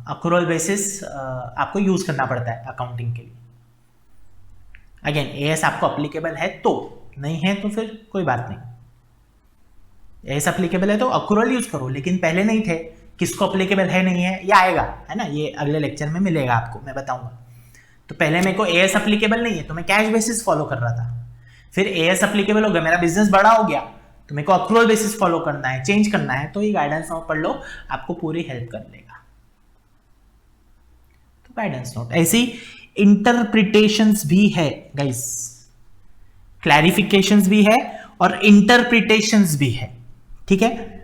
accrual basis आपको यूज करना पड़ता है अकाउंटिंग के लिए। अगेन AS आपको अप्लीकेबल है तो, नहीं है तो फिर कोई बात नहीं। AS अप्लीकेबल है तो अक्रूवल यूज करो, लेकिन पहले नहीं थे। किसको अप्लीकेबल है नहीं है ये आएगा, है ना, ये अगले लेक्चर में मिलेगा आपको, मैं बताऊंगा। तो पहले मेरे को AS अप्लीकेबल नहीं है तो मैं कैश बेसिस फॉलो कर रहा था, फिर AS अप्लीकेबल हो गया, मेरा बिजनेस बड़ा हो गया तो मेरे को अक्रूवल बेसिस फॉलो करना है, चेंज करना है, तो ये गाइडेंस नोट पढ़ लो, आपको पूरी हेल्प कर लेगा। तो गाइडेंस नोट ऐसी इंटरप्रिटेशंस भी है गाइस, क्लैरिफिकेशंस भी है और इंटरप्रिटेशंस भी है, ठीक है।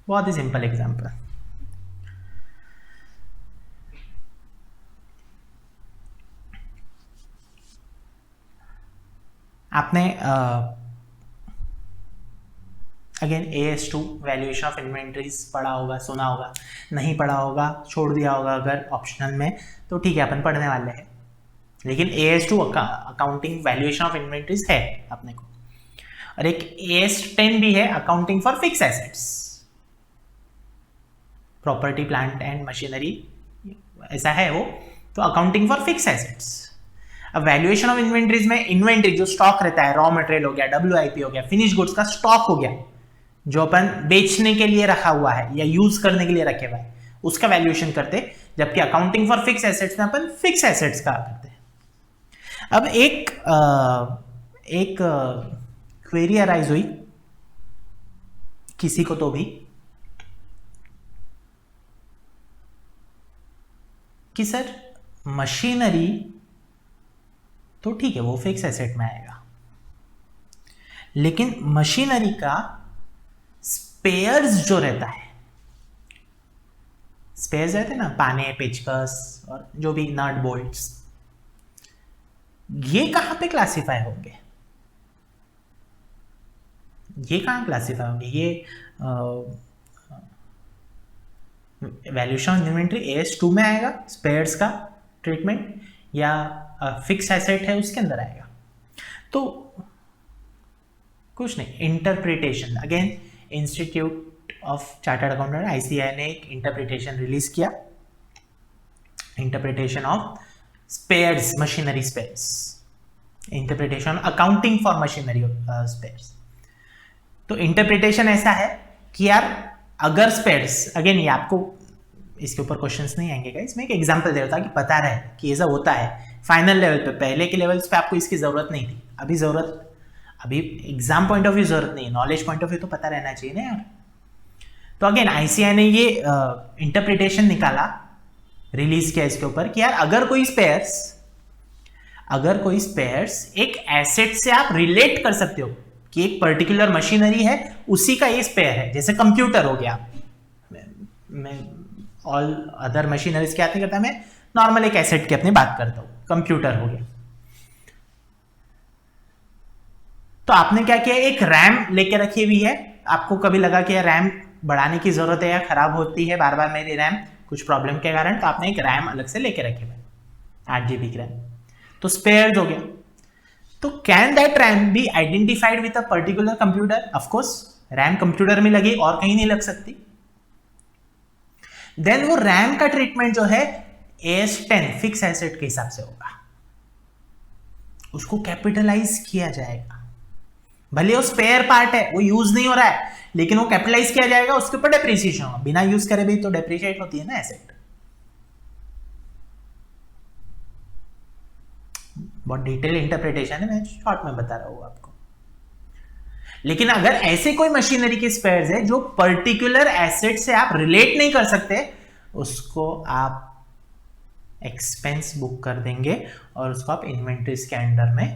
बहुत ही सिंपल एग्जांपल, आपने again AS2 valuation of inventories पढ़ा होगा, सुना होगा, नहीं पढ़ा होगा, छोड़ दिया होगा अगर ऑप्शनल में, तो ठीक है, अपन पढ़ने वाले हैं। लेकिन AS2 accounting valuation of inventories है अपने को, और एक AS10 भी है, accounting for fix assets, property plant and machinery, ऐसा है वो, तो अकाउंटिंग फॉर फिक्स एसेट्स। अब वैल्यूएशन ऑफ इन्वेंटरीज में इन्वेंटरी जो स्टॉक रहता है, रॉ मटेरियल हो गया, WIP हो गया, फिनिश गुड्स का स्टॉक हो गया, जो अपन बेचने के लिए रखा हुआ है या यूज करने के लिए रखे हुआ है, उसका वैल्यूएशन करते, जबकि अकाउंटिंग फॉर फिक्स एसेट्स में अपन फिक्स एसेट्स का करते हैं। अब एक क्वेरी अराइज हुई किसी को तो भी कि सर मशीनरी तो ठीक है वो फिक्स एसेट में आएगा, लेकिन मशीनरी का स्पेयर्स जो रहता है, स्पेयर्स रहते ना, पाने, पेचकस और जो भी नट बोल्ट्स, ये कहां पे क्लासिफाई होंगे? ये कहां क्लासिफाई होंगे? ये वैल्यूएशन ऑफ इन्वेंट्री AS2 में आएगा स्पेयर्स का ट्रीटमेंट, या फिक्स एसेट है उसके अंदर आएगा? तो कुछ नहीं, interpretation. Again institute of chartered accountant ICAI ने एक इंटरप्रिटेशन रिलीज किया, interpretation of spares, machinery spares, interpretation accounting for machinery spares. तो इंटरप्रिटेशन ऐसा है कि यार अगर स्पेयर्स, अगेन ये आपको इसके ऊपर क्वेश्चंस नहीं आएंगे गाइस, इसमें एक एग्जांपल दे रहा था कि पता रहे कि ऐसा होता है। फाइनल लेवल पे, पहले के लेवल्स पे आपको इसकी जरूरत नहीं थी, अभी एग्जाम पॉइंट ऑफ व्यू जरूरत नहीं है, नॉलेज पॉइंट ऑफ व्यू तो पता रहना चाहिए ना यार। तो अगेन ICAI ने ये इंटरप्रिटेशन निकाला, रिलीज किया इसके ऊपर कि यार अगर कोई स्पेयर्स एक एसेट से आप रिलेट कर सकते हो कि एक पर्टिकुलर मशीनरी है, उसी का ये स्पेयर है, जैसे कंप्यूटर हो गया, मैं ऑल अदर मशीनरीज क्या नहीं करता, मैं नॉर्मल एक एसेट की अपनी बात करता हूं, कंप्यूटर हो गया। तो आपने क्या किया, एक रैम लेके रखी हुई है, आपको कभी लगा कि रैम बढ़ाने की जरूरत है या खराब होती है बार बार मेरी रैम कुछ प्रॉब्लम के कारण, तो आपने एक रैम अलग से लेके रखे हुए 8 GB की रैम, तो स्पेयर हो गया। तो can that RAM be identified with a particular computer? Of course, RAM computer में लगी और कहीं नहीं लग सकती। देन वो रैम का ट्रीटमेंट जो है AS10 फिक्स एसेट के हिसाब से होगा, उसको कैपिटलाइज किया जाएगा। भले वो स्पेयर पार्ट है, वो यूज नहीं हो रहा है, लेकिन वो कैपिटलाइज किया जाएगा, उसके ऊपर डेप्रिसिएशन होगा। बिना यूज करे भी तो डेप्रिशिएट होती है ना एसेट। बहुत डिटेल इंटरप्रिटेशन है, मैं शॉर्ट में बता रहा हूं आपको। लेकिन अगर ऐसे कोई मशीनरी के स्पेयर्स है जो पर्टिकुलर एसेट से आप रिलेट नहीं कर सकते, उसको आप एक्सपेंस बुक कर देंगे और उसको आप इन्वेंट्रीज के अंडर में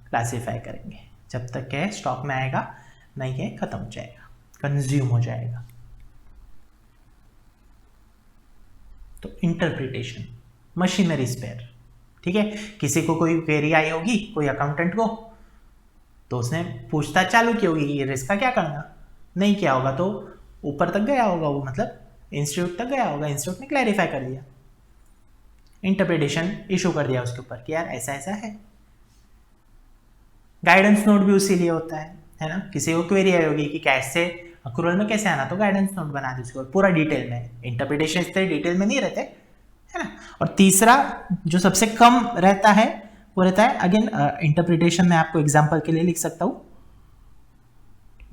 क्लासिफाई करेंगे, जब तक है स्टॉक में आएगा, नहीं है खत्म हो जाएगा, कंज्यूम हो जाएगा। तो इंटरप्रिटेशन, मशीनरी स्पेयर, ठीक है। किसी को कोई क्वेरी आई होगी, कोई अकाउंटेंट को, तो उसने पूछताछ चालू की होगी ये रिस्क का क्या करना, नहीं किया होगा तो ऊपर तक गया होगा वो, मतलब इंस्टीट्यूट तक गया होगा, इंस्टीट्यूट ने क्लैरिफाई कर दिया, इंटरप्रिटेशन इशू कर दिया उसके ऊपर कि यार ऐसा ऐसा है। गाइडेंस नोट भी उसी लिए होता है ना। किसी को क्वेरी आई होगी कि कैसे अक्रूवल में कैसे आना, तो गाइडेंस नोट बना दे उसको पूरा डिटेल में। इंटरप्रिटेशन इस तरह डिटेल में नहीं रहते, है ना। और तीसरा जो सबसे कम रहता है वो रहता है, अगेन इंटरप्रिटेशन में आपको एग्जांपल के लिए लिख सकता हूं,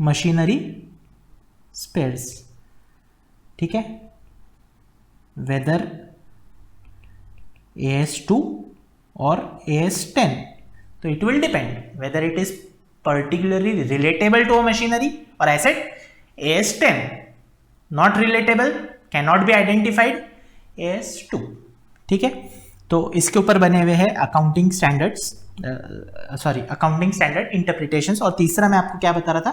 मशीनरी स्पेयर्स, ठीक है। वेदर AS2 और AS10, तो it will depend whether it is particularly relatable to a machinery or asset. AS10 not relatable, cannot be identified. AS2, ठीक है। तो इसके ऊपर बने हुए हैं accounting standards, accounting standard interpretations. और तीसरा मैं आपको क्या बता रहा था,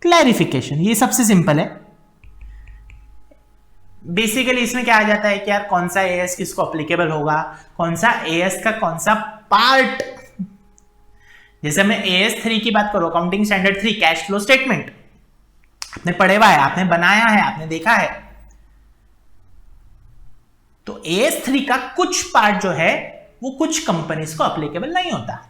क्लैरिफिकेशन। ये सबसे सिंपल है। बेसिकली इसमें क्या आ जाता है कि यार कौन सा AS किसको अप्लीकेबल होगा, कौन सा AS का कौन सा पार्ट। जैसे मैं AS3 की बात करूं, accounting standard 3, cash flow statement, आपने पढ़े हुआ है, आपने बनाया है, आपने देखा है। तो AS3 का कुछ पार्ट जो है वो कुछ कंपनीज को अप्लीकेबल नहीं होता।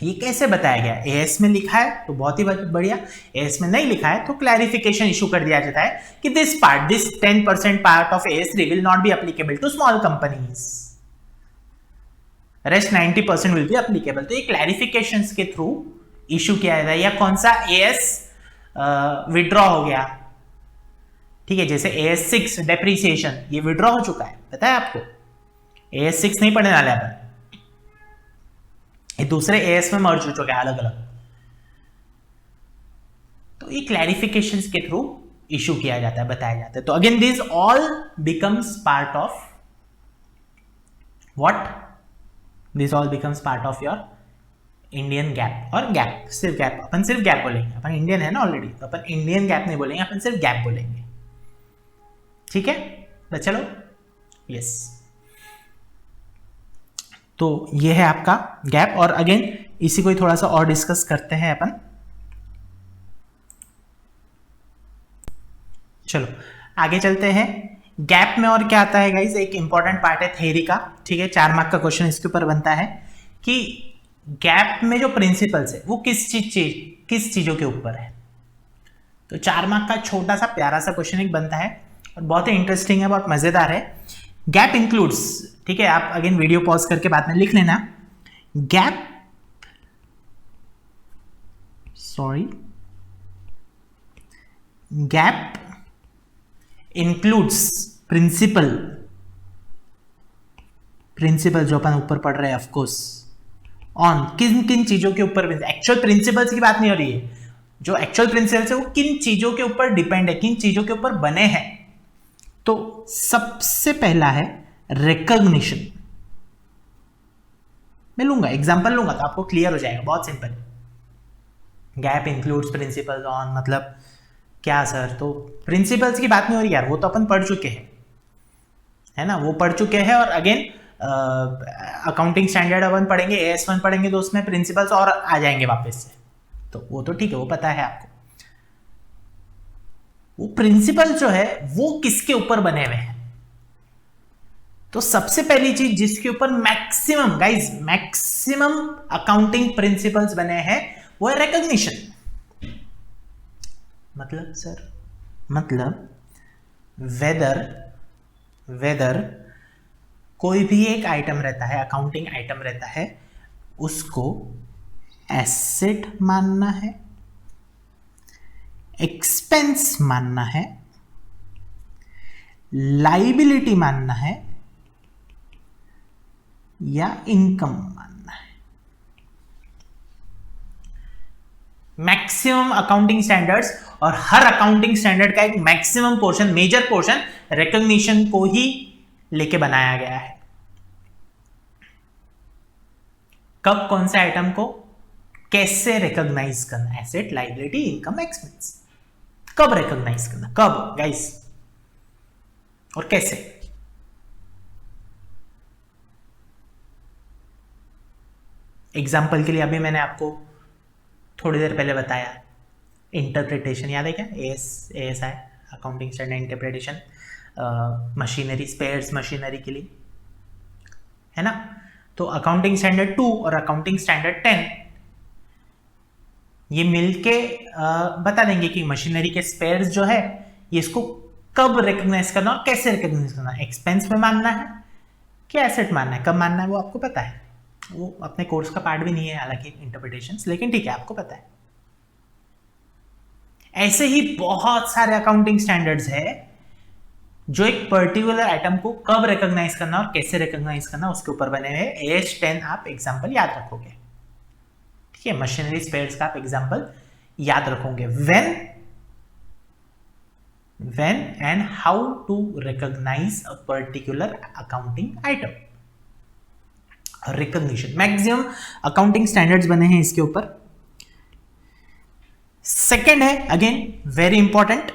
ये कैसे बताया गया, AS में लिखा है तो बहुत ही बढ़िया, AS में नहीं लिखा है तो क्लैरिफिकेशन इशू कर दिया जाता है कि this 10% part of AS3 will not be applicable to small companies, rest 90% will be applicable. तो ये क्लैरिफिकेशन के थ्रू इशू किया जाता है। या कौन सा AS विड्रॉ हो गया, ठीक है, जैसे AS6 डेप्रिसिएशन, ये विड्रॉ हो चुका है, पता है आपको। AS6 नहीं पढ़ने वाले अपन, ये दूसरे AS में मर्ज हो चुके हैं अलग अलग। तो ये क्लैरिफिकेशंस के थ्रू इशू किया जाता है, बताया जाता है। तो again this all becomes part of what, this all becomes part of your Indian gap. और गैप, सिर्फ गैप, अपन सिर्फ गैप बोलेंगे, अपन इंडियन है ना ऑलरेडी, तो अपन इंडियन गैप नहीं बोलेंगे, अपन सिर्फ गैप बोलेंगे। ठीक है, तो चलो, यस। तो ये है आपका गैप, और अगेन इसी को ही थोड़ा सा और डिस्कस करते हैं अपन। चलो आगे चलते हैं। गैप में और क्या आता है गाइज, एक इंपॉर्टेंट पार्ट है थ्योरी का, ठीक है, 4 मार्क का क्वेश्चन इसके ऊपर बनता है कि गैप में जो प्रिंसिपल्स है वो किस चीजों के ऊपर है। तो 4 मार्क का छोटा सा प्यारा सा क्वेश्चन एक बनता है और बहुत ही इंटरेस्टिंग है, बहुत मजेदार है। गैप इंक्लूड्स, ठीक है, आप अगेन वीडियो पॉज करके बाद में लिख लेना। गैप इंक्लूड्स प्रिंसिपल जो अपन ऊपर पढ़ रहे हैं ऑफकोर्स, ऑन किन किन चीजों के ऊपर, एक्चुअल प्रिंसिपल्स की बात नहीं हो रही है, जो एक्चुअल प्रिंसिपल्स है वो किन चीजों के ऊपर डिपेंड है, किन चीजों के ऊपर बने हैं। तो सबसे पहला है रिकॉग्निशन। मैं लूंगा एग्जांपल लूंगा तो आपको क्लियर हो जाएगा, बहुत simple. Gap includes principles on मतलब क्या सर, तो प्रिंसिपल्स की बात नहीं हो रही यार, वो तो अपन पढ़ चुके हैं, है ना, वो पढ़ चुके हैं। और अगेन अकाउंटिंग स्टैंडर्ड अपन पढ़ेंगे, AS1 पढ़ेंगे, तो उसमें प्रिंसिपल्स और आ जाएंगे वापस से, तो वो तो ठीक है, वो पता है आपको। वो प्रिंसिपल जो है वो किसके ऊपर बने हुए हैं, तो सबसे पहली चीज जिसके ऊपर maximum guys maximum accounting principles बने हैं वो है रिकॉग्निशन। मतलब सर, मतलब वेदर कोई भी एक आइटम रहता है, अकाउंटिंग आइटम रहता है, उसको एसेट मानना है, एक्सपेंस मानना है, लाइबिलिटी मानना है या इनकम मानना है। मैक्सिमम अकाउंटिंग स्टैंडर्ड्स, और हर अकाउंटिंग स्टैंडर्ड का एक maximum portion, major portion recognition को ही लेके बनाया गया है। कब कौन से आइटम को कैसे रिकॉग्नाइज करना, एसेट, लाइबिलिटी, इनकम, एक्सपेंस, कब रिकॉग्नाइज करना, कब गाइस, और कैसे। एग्जाम्पल के लिए अभी मैंने आपको थोड़ी देर पहले बताया, इंटरप्रिटेशन याद है क्या, ASI accounting standard interpretation, machinery, spares machinery के लिए, है ना। तो अकाउंटिंग स्टैंडर्ड 2 और अकाउंटिंग स्टैंडर्ड 10 ये मिलके बता देंगे कि मशीनरी के स्पेयर्स जो है ये इसको कब रिकॉग्नाइज करना और कैसे रिकॉग्नाइज करना, एक्सपेंस में मानना है क्या एसेट मानना है, कब मानना है वो आपको पता है, वो अपने कोर्स का पार्ट भी नहीं है हालांकि इंटरप्रिटेशंस, लेकिन ठीक है आपको पता है। ऐसे ही बहुत सारे अकाउंटिंग स्टैंडर्ड्स है जो एक पर्टिकुलर आइटम को कब रिकॉग्नाइज करना और कैसे रिकॉग्नाइज करना उसके ऊपर बने हुए। AS10 आप एग्जांपल याद रखोगे, ठीक है, मशीनरी स्पेयर्स का आप एग्जांपल याद रखोगे, when and how to recognize a particular accounting item। Recognition, maximum accounting standards बने हैं इसके ऊपर। सेकंड है अगेन वेरी इंपॉर्टेंट,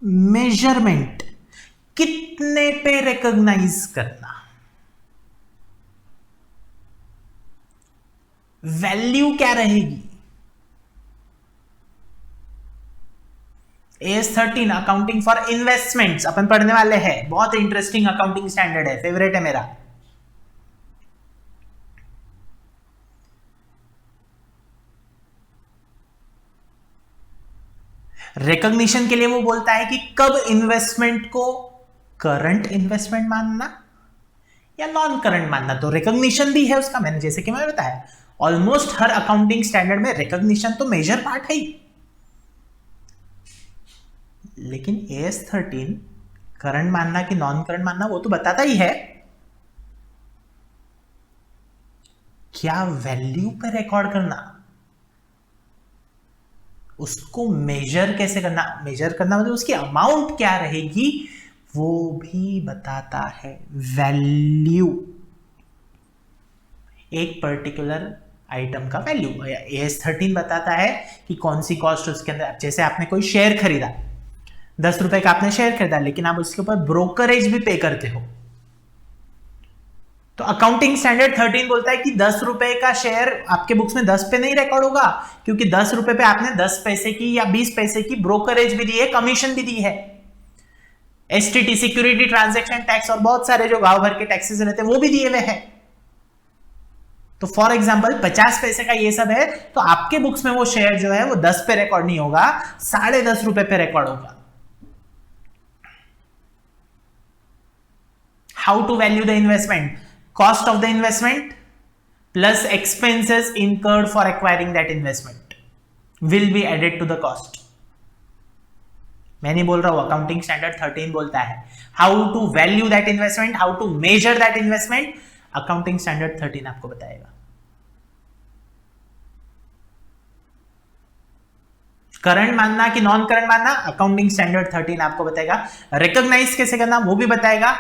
मेजरमेंट, कितने पे रिकॉग्नाइज करना, वैल्यू क्या रहेगी। AS13 अकाउंटिंग फॉर इन्वेस्टमेंट्स अपन पढ़ने वाले हैं, बहुत इंटरेस्टिंग अकाउंटिंग स्टैंडर्ड है, फेवरेट है मेरा। रिकॉग्निशन के लिए वो बोलता है कि कब इन्वेस्टमेंट को करंट इन्वेस्टमेंट मानना या नॉन करंट मानना। तो रिकॉग्निशन भी है उसका, मैंने जैसे कि मैं बताया ऑलमोस्ट हर अकाउंटिंग स्टैंडर्ड में रिकॉग्निशन तो मेजर पार्ट है ही, लेकिन AS13 करंट मानना कि नॉन करंट मानना वो तो बताता ही है। क्या वैल्यू पे रिकॉर्ड करना, उसको मेजर कैसे करना, मेजर करना मतलब उसकी अमाउंट क्या रहेगी वो भी बताता है। वैल्यू, एक पर्टिकुलर आइटम का वैल्यू। AS13 बताता है कि कौन सी कॉस्ट उसके अंदर, जैसे आपने कोई शेयर खरीदा ₹10 का आपने शेयर खरीदा, लेकिन आप उसके ऊपर ब्रोकरेज भी पे करते हो, तो अकाउंटिंग स्टैंडर्ड 13 बोलता है कि ₹10 का शेयर आपके बुक्स में 10 पे नहीं रिकॉर्ड होगा, क्योंकि ₹10 पे आपने 10 पैसे की या 20 पैसे की ब्रोकरेज भी दी है, कमीशन भी दी है, एसटीटी सिक्योरिटी ट्रांजैक्शन टैक्स और बहुत सारे जो गांव भर के टैक्सेस रहते हैं वो भी दिए हुए हैं। तो फॉर एग्जांपल 50 पैसे का ये सब है, तो आपके बुक्स में वो शेयर जो है वो 10 पे रिकॉर्ड नहीं होगा, ₹10.5 पे रिकॉर्ड होगा। How to value the investment? Cost of the investment plus expenses incurred for acquiring that investment will be added to the cost. मैं नहीं बोल रहा हूं, अकाउंटिंग स्टैंडर्ड 13 बोलता है how to value that investment, how to measure that investment, accounting standard 13 आपको बताएगा। करंट मानना कि नॉन करंट मानना, अकाउंटिंग स्टैंडर्ड 13 आपको बताएगा। रिकॉग्नाइज कैसे करना वो भी बताएगा,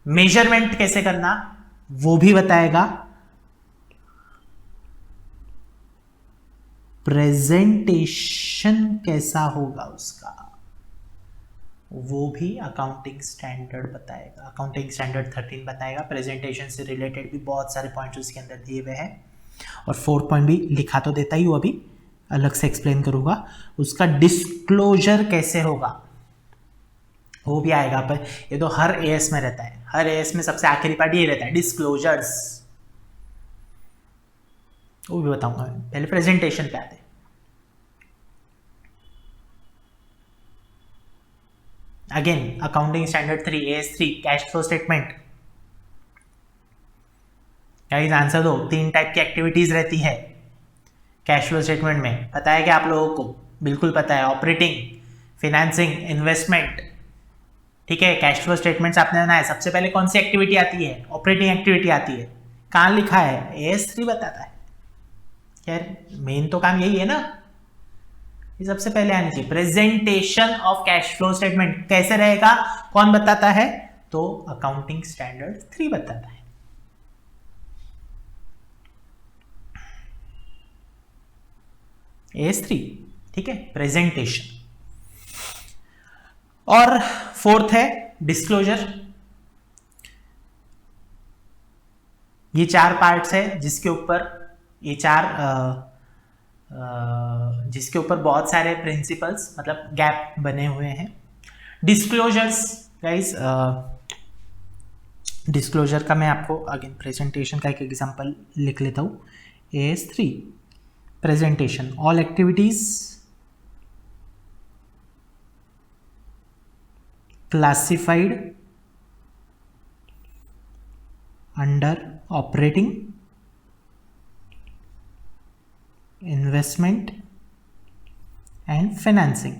मेजरमेंट कैसे करना वो भी बताएगा, प्रेजेंटेशन कैसा होगा उसका वो भी अकाउंटिंग स्टैंडर्ड बताएगा। अकाउंटिंग स्टैंडर्ड 13 बताएगा। प्रेजेंटेशन से रिलेटेड भी बहुत सारे पॉइंट्स उसके अंदर दिए हुए हैं, और 4 पॉइंट भी लिखा तो देता ही हूं, अभी अलग से एक्सप्लेन करूंगा। उसका डिस्क्लोजर कैसे होगा वो भी आएगा। पर ये तो हर एएस में रहता है, हर एएस में सबसे आखिरी पार्ट ये रहता है, डिस्क्लोजर्स, वो भी बताऊंगा। पहले प्रेजेंटेशन पे आते। Again accounting standard 3 AS3 cash flow statement. Guys answer दो। 3 टाइप की एक्टिविटीज रहती है कैश फ्लो स्टेटमेंट में, पता है क्या आप लोगों को? बिल्कुल पता है, ऑपरेटिंग, फाइनेंसिंग, इन्वेस्टमेंट। ठीक है, कैश फ्लो स्टेटमेंट्स आपने बनाया, सबसे पहले कौन सी एक्टिविटी आती है? ऑपरेटिंग एक्टिविटी आती है। कहां लिखा है? AS3 बताता है। यार मेन तो काम यही है ना, ये सबसे पहले आनी चाहिए। Presentation of cash flow statement कैसे रहेगा, कौन बताता है? तो अकाउंटिंग स्टैंडर्ड 3 बताता है। AS3, ठीक है, प्रेजेंटेशन। और 4th है डिस्क्लोजर। ये 4 पार्ट्स है जिसके ऊपर जिसके ऊपर बहुत सारे प्रिंसिपल्स मतलब गैप बने हुए हैं। डिस्क्लोजर्स गाइस, डिस्क्लोजर का मैं आपको अगेन प्रेजेंटेशन का एक एग्जांपल लिख लेता हूं। AS3 presentation, all activities classified under operating, investment and financing।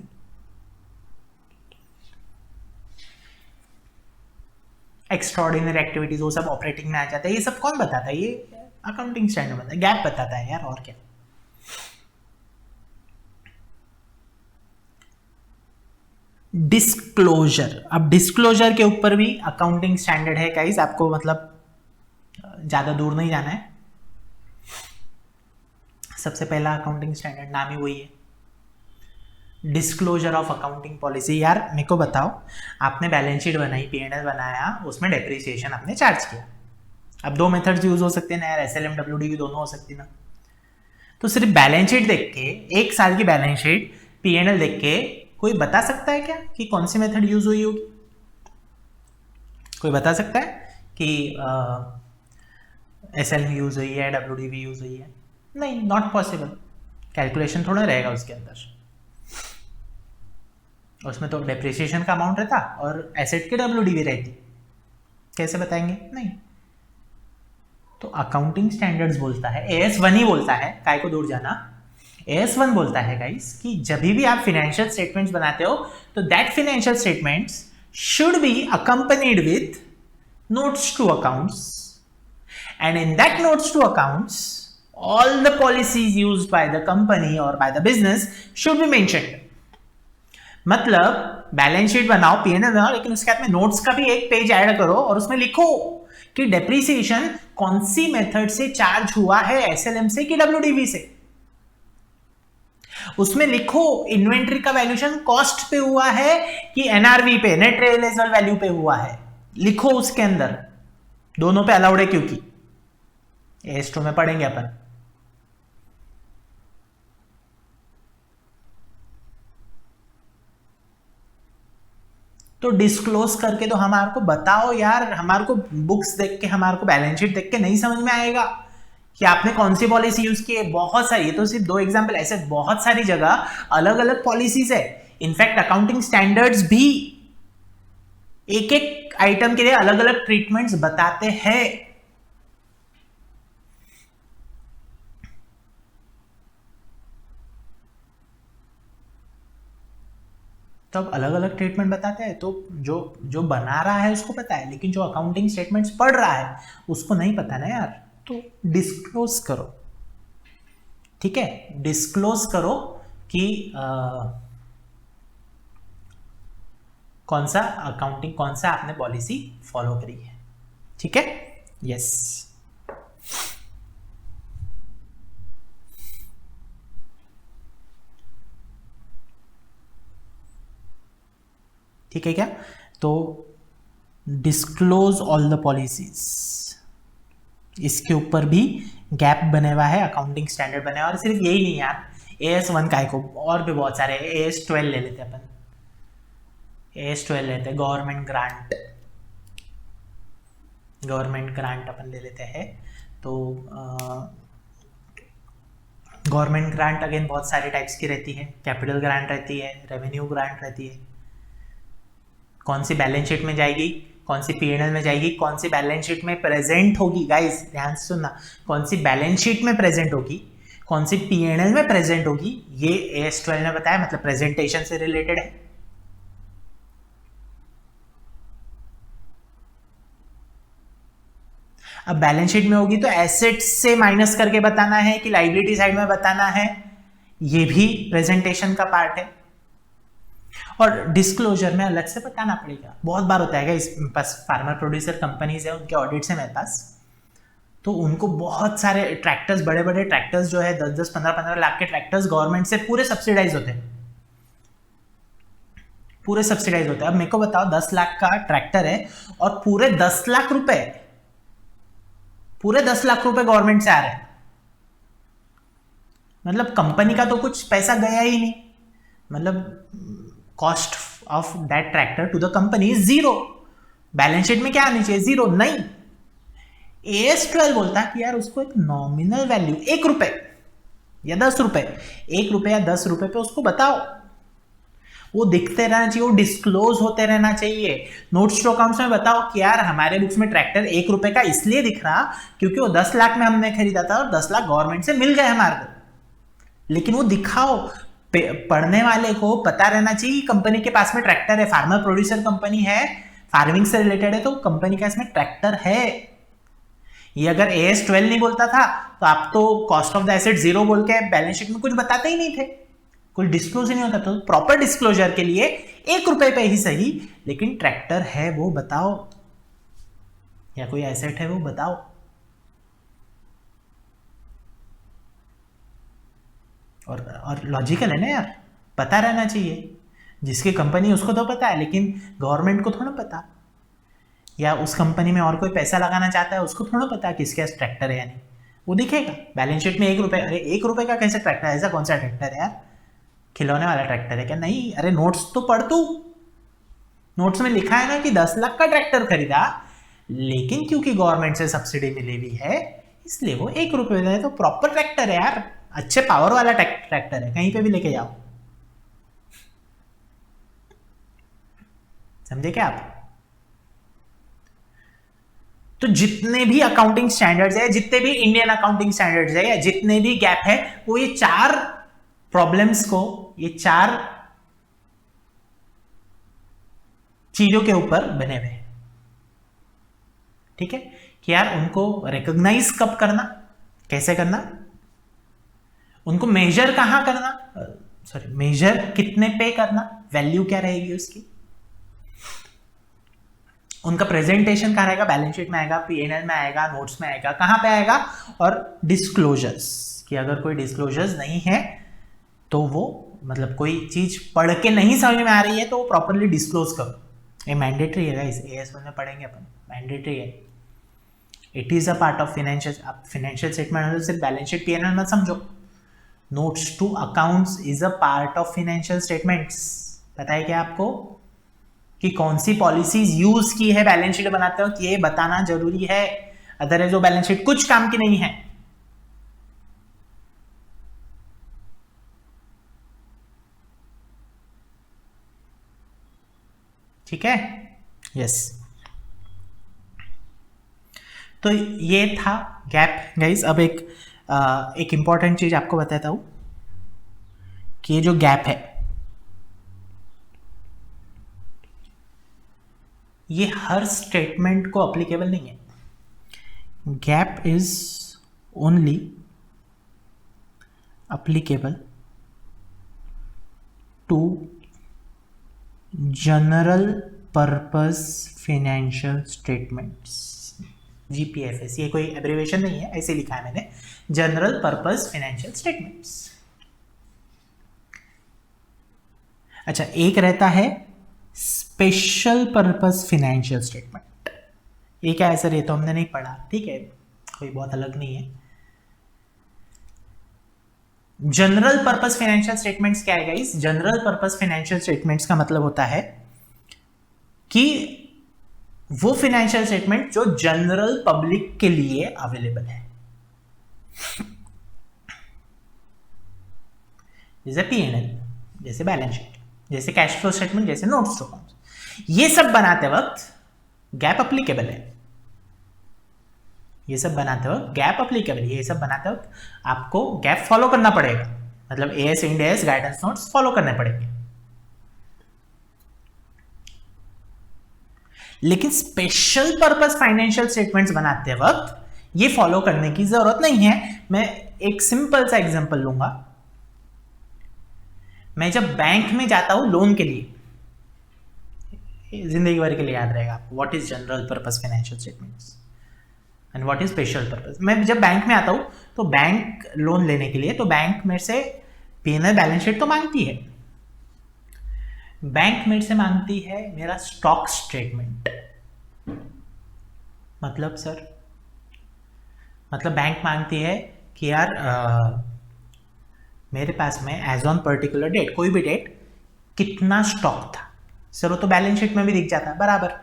Extraordinary activities वो सब ऑपरेटिंग में आ जाता है। ये सब कौन बताता है? ये अकाउंटिंग स्टैंडर्ड बताता है, गैप बताता है यार, और क्या। डिस्क्लोजर, अब डिस्क्लोजर के ऊपर भी अकाउंटिंग स्टैंडर्ड है गाइस, आपको मतलब ज्यादा दूर नहीं जाना है। सबसे पहला अकाउंटिंग स्टैंडर्ड नाम ही वही है, डिस्क्लोजर ऑफ अकाउंटिंग पॉलिसी। यार मेरे को बताओ, आपने बैलेंस शीट बनाई, P&L बनाया, उसमें डेप्रिसिएशन आपने चार्ज किया। अब 2 मेथड्स यूज हो सकते हैं ना यार, SLM WD की दोनों हो सकती ना। तो सिर्फ बैलेंस शीट देख के, 1 साल की बैलेंस शीट, P&L देख के कोई बता सकता है क्या कि कौन सी मेथड यूज हुई होगी? कोई बता सकता है कि SLM यूज हुई है, WD भी यूज हुई है? नहीं, नॉट पॉसिबल। कैलकुलेशन थोड़ा रहेगा उसके अंदर, उसमें तो डेप्रिसिएशन का अमाउंट रहता और एसेट की WD भी रहती, कैसे बताएंगे? नहीं। तो अकाउंटिंग स्टैंडर्ड्स बोलता है, AS1 ही बोलता है, काय को दूर जाना, AS1 बोलता है गाइस कि जब भी आप फाइनेंशियल स्टेटमेंट्स बनाते हो तो that financial statements should be accompanied with notes to accounts, and in that notes to accounts all the policies used by the company or by the business should be mentioned। मतलब बैलेंस शीट बनाओ, P&L बनाओ, लेकिन उसके साथ में नोट्स का भी एक पेज ऐड करो और उसमें लिखो कि डेप्रिसिएशन कौन सी मेथड से चार्ज हुआ है, SLM से कि WDV से। उसमें लिखो इन्वेंट्री का वैल्यूएशन कॉस्ट पे हुआ है कि एनआरवी पे, नेट रियलाइजेबल वैल्यू पे हुआ है, लिखो उसके अंदर। दोनों पे अलाउड है क्योंकि एस2 में पढ़ेंगे अपन। तो डिस्क्लोज करके तो हमारे को बताओ यार, हमारे को बुक्स देख के, हमारे को बैलेंस शीट देख के नहीं समझ में आएगा कि आपने कौन सी पॉलिसी यूज की है। बहुत सारी, ये तो सिर्फ 2 एग्जांपल, ऐसे बहुत सारी जगह अलग अलग पॉलिसीज है। इनफैक्ट अकाउंटिंग स्टैंडर्ड्स भी एक एक आइटम के लिए अलग अलग ट्रीटमेंट्स बताते हैं। तो अब अलग अलग ट्रीटमेंट बताते हैं, तो जो जो बना रहा है उसको पता है, लेकिन जो अकाउंटिंग स्टेटमेंट्स पढ़ रहा है उसको नहीं पता ना यार। तो डिस्क्लोज करो, ठीक है, डिस्क्लोज करो कि कौन सा अकाउंटिंग, कौन सा आपने पॉलिसी फॉलो करी है, ठीक है। यस, ठीक है क्या। तो डिस्क्लोज ऑल द पॉलिसीज, इसके ऊपर भी गैप बने हुआ है, अकाउंटिंग स्टैंडर्ड बने हुआ है। और सिर्फ यही नहीं यार, AS1 का को और भी बहुत सारे, AS12 ले लेते अपन, AS12 लेते हैं, गवर्नमेंट ग्रांट अपन ले लेते हैं। तो गवर्नमेंट ग्रांट अगेन बहुत सारे टाइप्स की रहती है, कैपिटल ग्रांट रहती है, रेवेन्यू ग्रांट रहती है। कौन सी बैलेंस शीट में जाएगी, कौन सी P&L में जाएगी, कौन सी बैलेंस शीट में प्रेजेंट होगी, गाइस ध्यान से सुनना, कौन सी बैलेंस शीट में प्रेजेंट होगी, कौन सी P&L में प्रेजेंट होगी, ये AS12 ने बताया, मतलब प्रेजेंटेशन से रिलेटेड है। अब बैलेंस शीट में होगी तो एसेट्स से माइनस करके बताना है कि लाइबिलिटी साइड में बताना है, ये भी प्रेजेंटेशन का पार्ट है। और डिस्क्लोजर में अलग से बताना पड़ेगा, बहुत बार होता है इस पास फार्मर प्रोड्यूसर कंपनीज है, उनके ऑडिट्स है मेरे पास, तो उनको बहुत सारे ट्रैक्टर्स, बड़े बड़े ट्रैक्टर्स जो है 10-10, 15-15 लाख के ट्रैक्टर्स गवर्नमेंट से पूरे सब्सिडाइज होते हैं, पूरे सब्सिडाइज होते हैं। अब मेरे को बताओ 10 लाख का ट्रैक्टर है और पूरे 10 लाख रुपए, पूरे 10 लाख रुपए गवर्नमेंट से आ रहे हैं, मतलब कंपनी का तो कुछ पैसा गया ही नहीं, मतलब cost of that tractor to the company is 0। Balance sheet में क्या आनी चाहिए, 0 नहीं। AS12 बोलता है कि यार उसको एक नॉमिनल वैल्यू 1 रुपए या 10 रुपए, 1 रुपए या 10 रुपए पे उसको बताओ, वो दिखते रहना चाहिए, वो डिस्क्लोज होते रहना चाहिए। नोट्स टू अकाउंट्स में बताओ कि यार हमारे बुक्स में ट्रैक्टर 1 रुपए का इसलिए दिख रहा क्योंकि वो 10 लाख में हमने खरीदा था और 10 लाख गवर्नमेंट से मिल गए हमारे को, लेकिन वो दिखाओ, पढ़ने वाले को पता रहना चाहिए कि कंपनी के पास में ट्रैक्टर है, फार्मर प्रोड्यूसर कंपनी है, फार्मिंग से रिलेटेड है, तो कंपनी का इसमें ट्रैक्टर है। ये अगर AS12 नहीं बोलता था तो आप तो कॉस्ट ऑफ द एसेट 0 बोल के बैलेंस शीट में कुछ बताते ही नहीं थे, कोई डिस्क्लोज ही नहीं होता। तो प्रॉपर डिस्क्लोजर के लिए 1 रुपए पे ही सही, लेकिन ट्रैक्टर है वो बताओ, या कोई एसेट है वो बताओ। और लॉजिकल है ना यार, पता रहना चाहिए, जिसकी कंपनी उसको तो पता है, लेकिन गवर्नमेंट को थोड़ा पता, या उस कंपनी में और कोई पैसा लगाना चाहता है उसको थोड़ा पता किसके पास ट्रैक्टर है या नहीं, वो दिखेगा बैलेंस शीट में 1 रुपए। अरे 1 रुपए का कैसे ट्रैक्टर है, ऐसा कौन सा ट्रैक्टर है यार, खिलौने वाला ट्रैक्टर है क्या, नहीं। अरे नोट्स तो पढ़ तू, नोट्स में लिखा है ना कि 10 लाख का ट्रैक्टर खरीदा, लेकिन क्योंकि गवर्नमेंट से सब्सिडी मिली हुई है इसलिए वो 1 रुपए में है, तो प्रॉपर ट्रैक्टर है यार, अच्छे पावर वाला ट्रैक्टर है, कहीं पे भी लेके जाओ। समझे क्या आप। तो जितने भी अकाउंटिंग स्टैंडर्ड्स है, जितने भी इंडियन अकाउंटिंग स्टैंडर्ड्स है, या जितने भी गैप है, वो ये 4 प्रॉब्लम्स को, ये 4 चीजों के ऊपर बने हुए हैं, ठीक है। कि यार उनको रिकॉग्नाइज कब करना, कैसे करना, उनको मेजर कहां करना, सॉरी मेजर कितने पे करना, वैल्यू क्या रहेगी उसकी, उनका प्रेजेंटेशन कहां रहेगा, बैलेंस शीट में आएगा, P&L में आएगा, नोट्स में आएगा, कहां पे आएगा, और डिस्क्लोजर्स, कि अगर कोई डिस्क्लोजर्स नहीं है तो वो मतलब कोई चीज पढ़ के नहीं समझ में आ रही है तो वो प्रॉपरली डिस्क्लोज करो। ये मैंडेटरी है गाइस, AS में पढ़ेंगे अपन, मैंडेटरी है। It is a part of financial. आप फाइनेंशियल स्टेटमेंट सिर्फ बैलेंस शीट P&L मत समझो। Notes to accounts is a part of financial statements. पता है क्या आपको कि कौन सी पॉलिसीज यूज की है बैलेंस शीट बनाते हो, ये बताना जरूरी है, अदरवाइज वो बैलेंस शीट कुछ काम की नहीं है। ठीक है, यस। तो ये था गैप गाइस। अब एक इंपॉर्टेंट चीज आपको बताता हूं कि ये जो गैप है ये हर स्टेटमेंट को अप्लीकेबल नहीं है। GAAP is only applicable to general purpose financial statements, GPFS। ये कोई एब्रिविएशन नहीं है, ऐसे लिखा है मैंने, जनरल पर्पस फाइनेंशियल स्टेटमेंट्स। अच्छा, एक रहता है स्पेशल पर्पस फाइनेंशियल स्टेटमेंट। ये क्या है सर, ये तो हमने नहीं पढ़ा, ठीक है, कोई बहुत अलग नहीं है। जनरल पर्पस फाइनेंशियल स्टेटमेंट्स क्या है guys? General purpose financial statements का मतलब होता है कि वो फाइनेंशियल स्टेटमेंट जो जनरल पब्लिक के लिए अवेलेबल है, जैसे P&L, जैसे बैलेंस शीट, जैसे कैश फ्लो स्टेटमेंट, जैसे नोट्स टू अकाउंट्स। ये सब बनाते वक्त गैप अप्लीकेबल है। ये सब बनाते वक्त गैप अप्लीकेबल, ये सब बनाते वक्त आपको गैप फॉलो करना पड़ेगा, मतलब AS Ind AS guidance notes follow करने पड़ेंगे। लेकिन स्पेशल पर्पस फाइनेंशियल स्टेटमेंट्स बनाते वक्त ये फॉलो करने की जरूरत नहीं है। मैं एक सिंपल सा एग्जांपल लूंगा। मैं जब बैंक में जाता हूं लोन के लिए, जिंदगी भर के लिए याद रहेगा आपको, what is general purpose financial statements and what is special purpose. मैं जब बैंक में आता हूं तो बैंक लोन लेने के लिए, तो बैंक मेरे से P&L बैलेंस शीट तो मांगती है, बैंक मेरे से मांगती है मेरा स्टॉक स्टेटमेंट। मतलब सर, मतलब बैंक मांगती है कि यार मेरे पास में एज ऑन पर्टिकुलर डेट, कोई भी डेट, कितना स्टॉक था। सर वो तो बैलेंस शीट में भी दिख जाता है बराबर,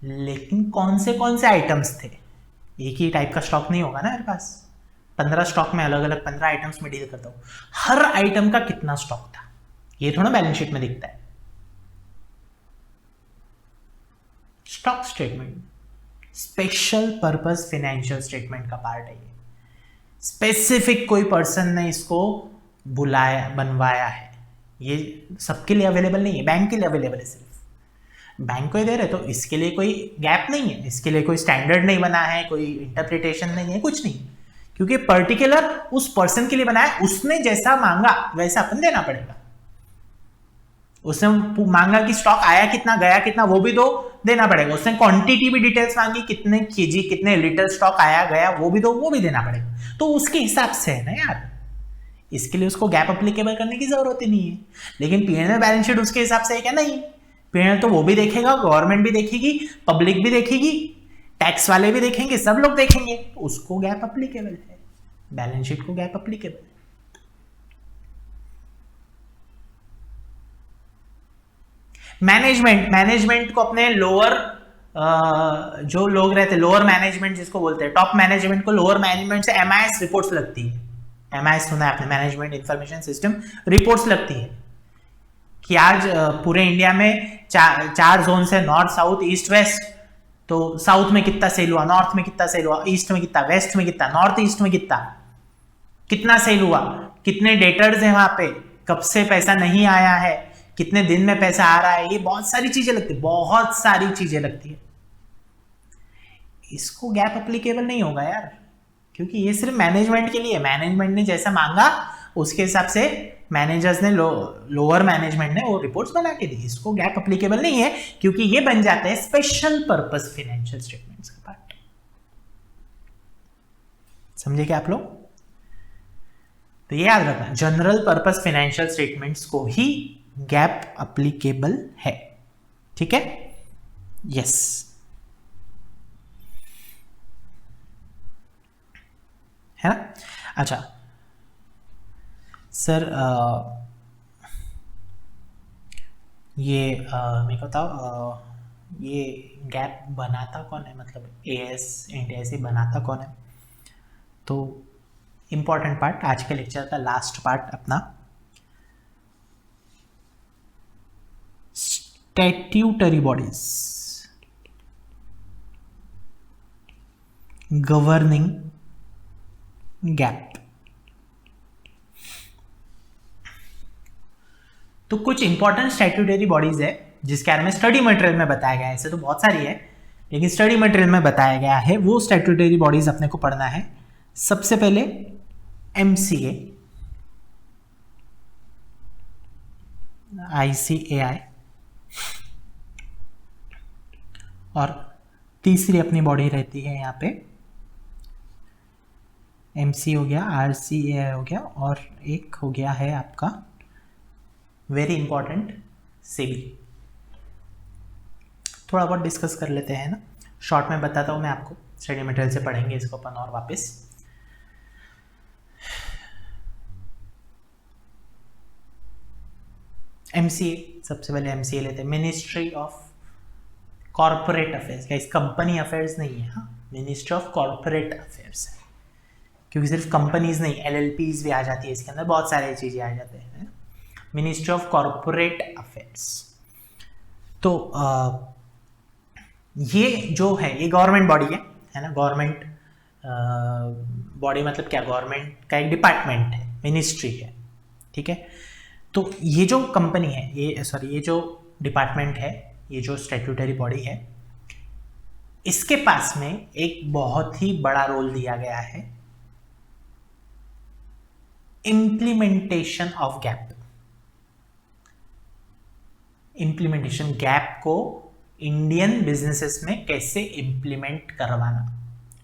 लेकिन कौन से आइटम्स थे? एक ही टाइप का स्टॉक नहीं होगा ना मेरे पास, 15 स्टॉक में अलग अलग 15 आइटम्स में डील करता हूं, हर आइटम का कितना स्टॉक था ये थोड़ा बैलेंस शीट में दिखता है। Stock statement special purpose financial statement का पार्ट है। ये स्पेसिफिक कोई पर्सन ने इसको बुलाया, बनवाया है, ये सबके लिए अवेलेबल नहीं है, बैंक के लिए अवेलेबल है, सिर्फ बैंक को ही दे रहे, तो इसके लिए कोई गैप नहीं है, इसके लिए कोई स्टैंडर्ड नहीं बना है, कोई इंटरप्रिटेशन नहीं है, कुछ नहीं, क्योंकि पर्टिकुलर उस पर्सन के लिए बनाया, उसने जैसा मांगा वैसा अपन देना पड़ेगा। उसने मांगा कि स्टॉक आया कितना, गया कितना, वो भी दो देना पड़ेगा। उसने क्वांटिटी भी डिटेल्स मांगी, कितने केजी, कितने लीटर स्टॉक आया गया, वो भी दो, वो भी देना पड़ेगा। तो उसके हिसाब से है ना यार, इसके लिए उसको गैप अप्लीकेबल करने की जरूरत ही नहीं है। लेकिन P&L बैलेंस शीट उसके हिसाब से है क्या? नहीं, P&L तो वो भी देखेगा, गवर्नमेंट भी देखेगी, पब्लिक भी देखेगी, टैक्स वाले भी देखेंगे, सब लोग देखेंगे, उसको गैप अप्लीकेबल है, बैलेंस शीट को गैप अप्लीकेबल है। मैनेजमेंट को अपने लोअर, जो लोग रहते हैं लोअर मैनेजमेंट जिसको बोलते हैं, टॉप मैनेजमेंट को लोअर मैनेजमेंट से MIS रिपोर्ट्स लगती है। MIS सुना है आपने, मैनेजमेंट इंफॉर्मेशन सिस्टम रिपोर्ट्स लगती है कि आज पूरे इंडिया में चार जोन है, नॉर्थ साउथ ईस्ट वेस्ट। तो साउथ में कितना सेल हुआ, नॉर्थ में कितना सेल हुआ, ईस्ट में कितना, वेस्ट में कितना, नॉर्थ ईस्ट में कितना सेल हुआ, कितने डेटर्स हैं वहां पे, कब से पैसा नहीं आया है, कितने दिन में पैसा आ रहा है, ये बहुत सारी चीजें लगती है, बहुत सारी चीजें लगती है। इसको गैप अप्लीकेबल नहीं होगा यार, क्योंकि ये सिर्फ मैनेजमेंट के लिए है। मैनेजमेंट ने जैसा मांगा उसके हिसाब से मैनेजर्स ने, लोअर मैनेजमेंट ने वो रिपोर्ट्स बना के दी। इसको गैप अप्लीकेबल नहीं है, क्योंकि ये बन जाता है स्पेशल पर्पस फाइनेंशियल स्टेटमेंट्स का पार्ट। समझे क्या आप लोग? तो ये याद रखना, जनरल पर्पस फाइनेंशियल स्टेटमेंट्स को ही गैप अप्लीकेबल है, ठीक है। यस, है ना। अच्छा सर, ये मेरे को बताओ, ये गैप बनाता कौन है, मतलब एएस इंडिया से बनाता कौन है। तो इम्पॉर्टेंट पार्ट, आज के लेक्चर का लास्ट पार्ट अपना, स्टैट्यूटरी बॉडीज गवर्निंग गैप। तो कुछ इंपॉर्टेंट स्टैट्यूटरी बॉडीज है जिसके बारे में स्टडी मटेरियल में बताया गया है, ऐसे तो बहुत सारी है लेकिन स्टडी मटेरियल में बताया गया है, वो स्टैट्यूटरी बॉडीज अपने को पढ़ना है। सबसे पहले एमसीए, आईसीएआई, और तीसरी अपनी बॉडी रहती है यहाँ पे एमसी हो गया, आरसीएआई हो गया, और एक हो गया है आपका वेरी इंपॉर्टेंट सेबी। थोड़ा बहुत डिस्कस कर लेते हैं ना, शॉर्ट में बताता हूँ मैं आपको, स्टडी मटेरियल से पढ़ेंगे इसको अपन और वापस। एमसीए, सबसे पहले एमसीए लेते हैं, ministry of corporate affairs. Guys company affairs नहीं है, हाँ, मिनिस्ट्री ऑफ कॉर्पोरेट अफेयर्स है, क्योंकि सिर्फ कंपनीज नहीं, एलएलपीज भी आ जाती है इसके अंदर, बहुत सारी चीजें आ जाते हैं। Ministry of corporate affairs. तो ये जो है ये गवर्नमेंट बॉडी है ना, गवर्नमेंट बॉडी मतलब क्या, गवर्नमेंट का एक डिपार्टमेंट है, मिनिस्ट्री है, ठीक है। तो ये जो कंपनी है, ये जो डिपार्टमेंट है, ये जो स्टैट्यूटरी बॉडी है, इसके पास में एक बहुत ही बड़ा रोल दिया गया है, implementation of gap. Implementation, gap को इंडियन बिजनेसेस में कैसे इम्प्लीमेंट करवाना,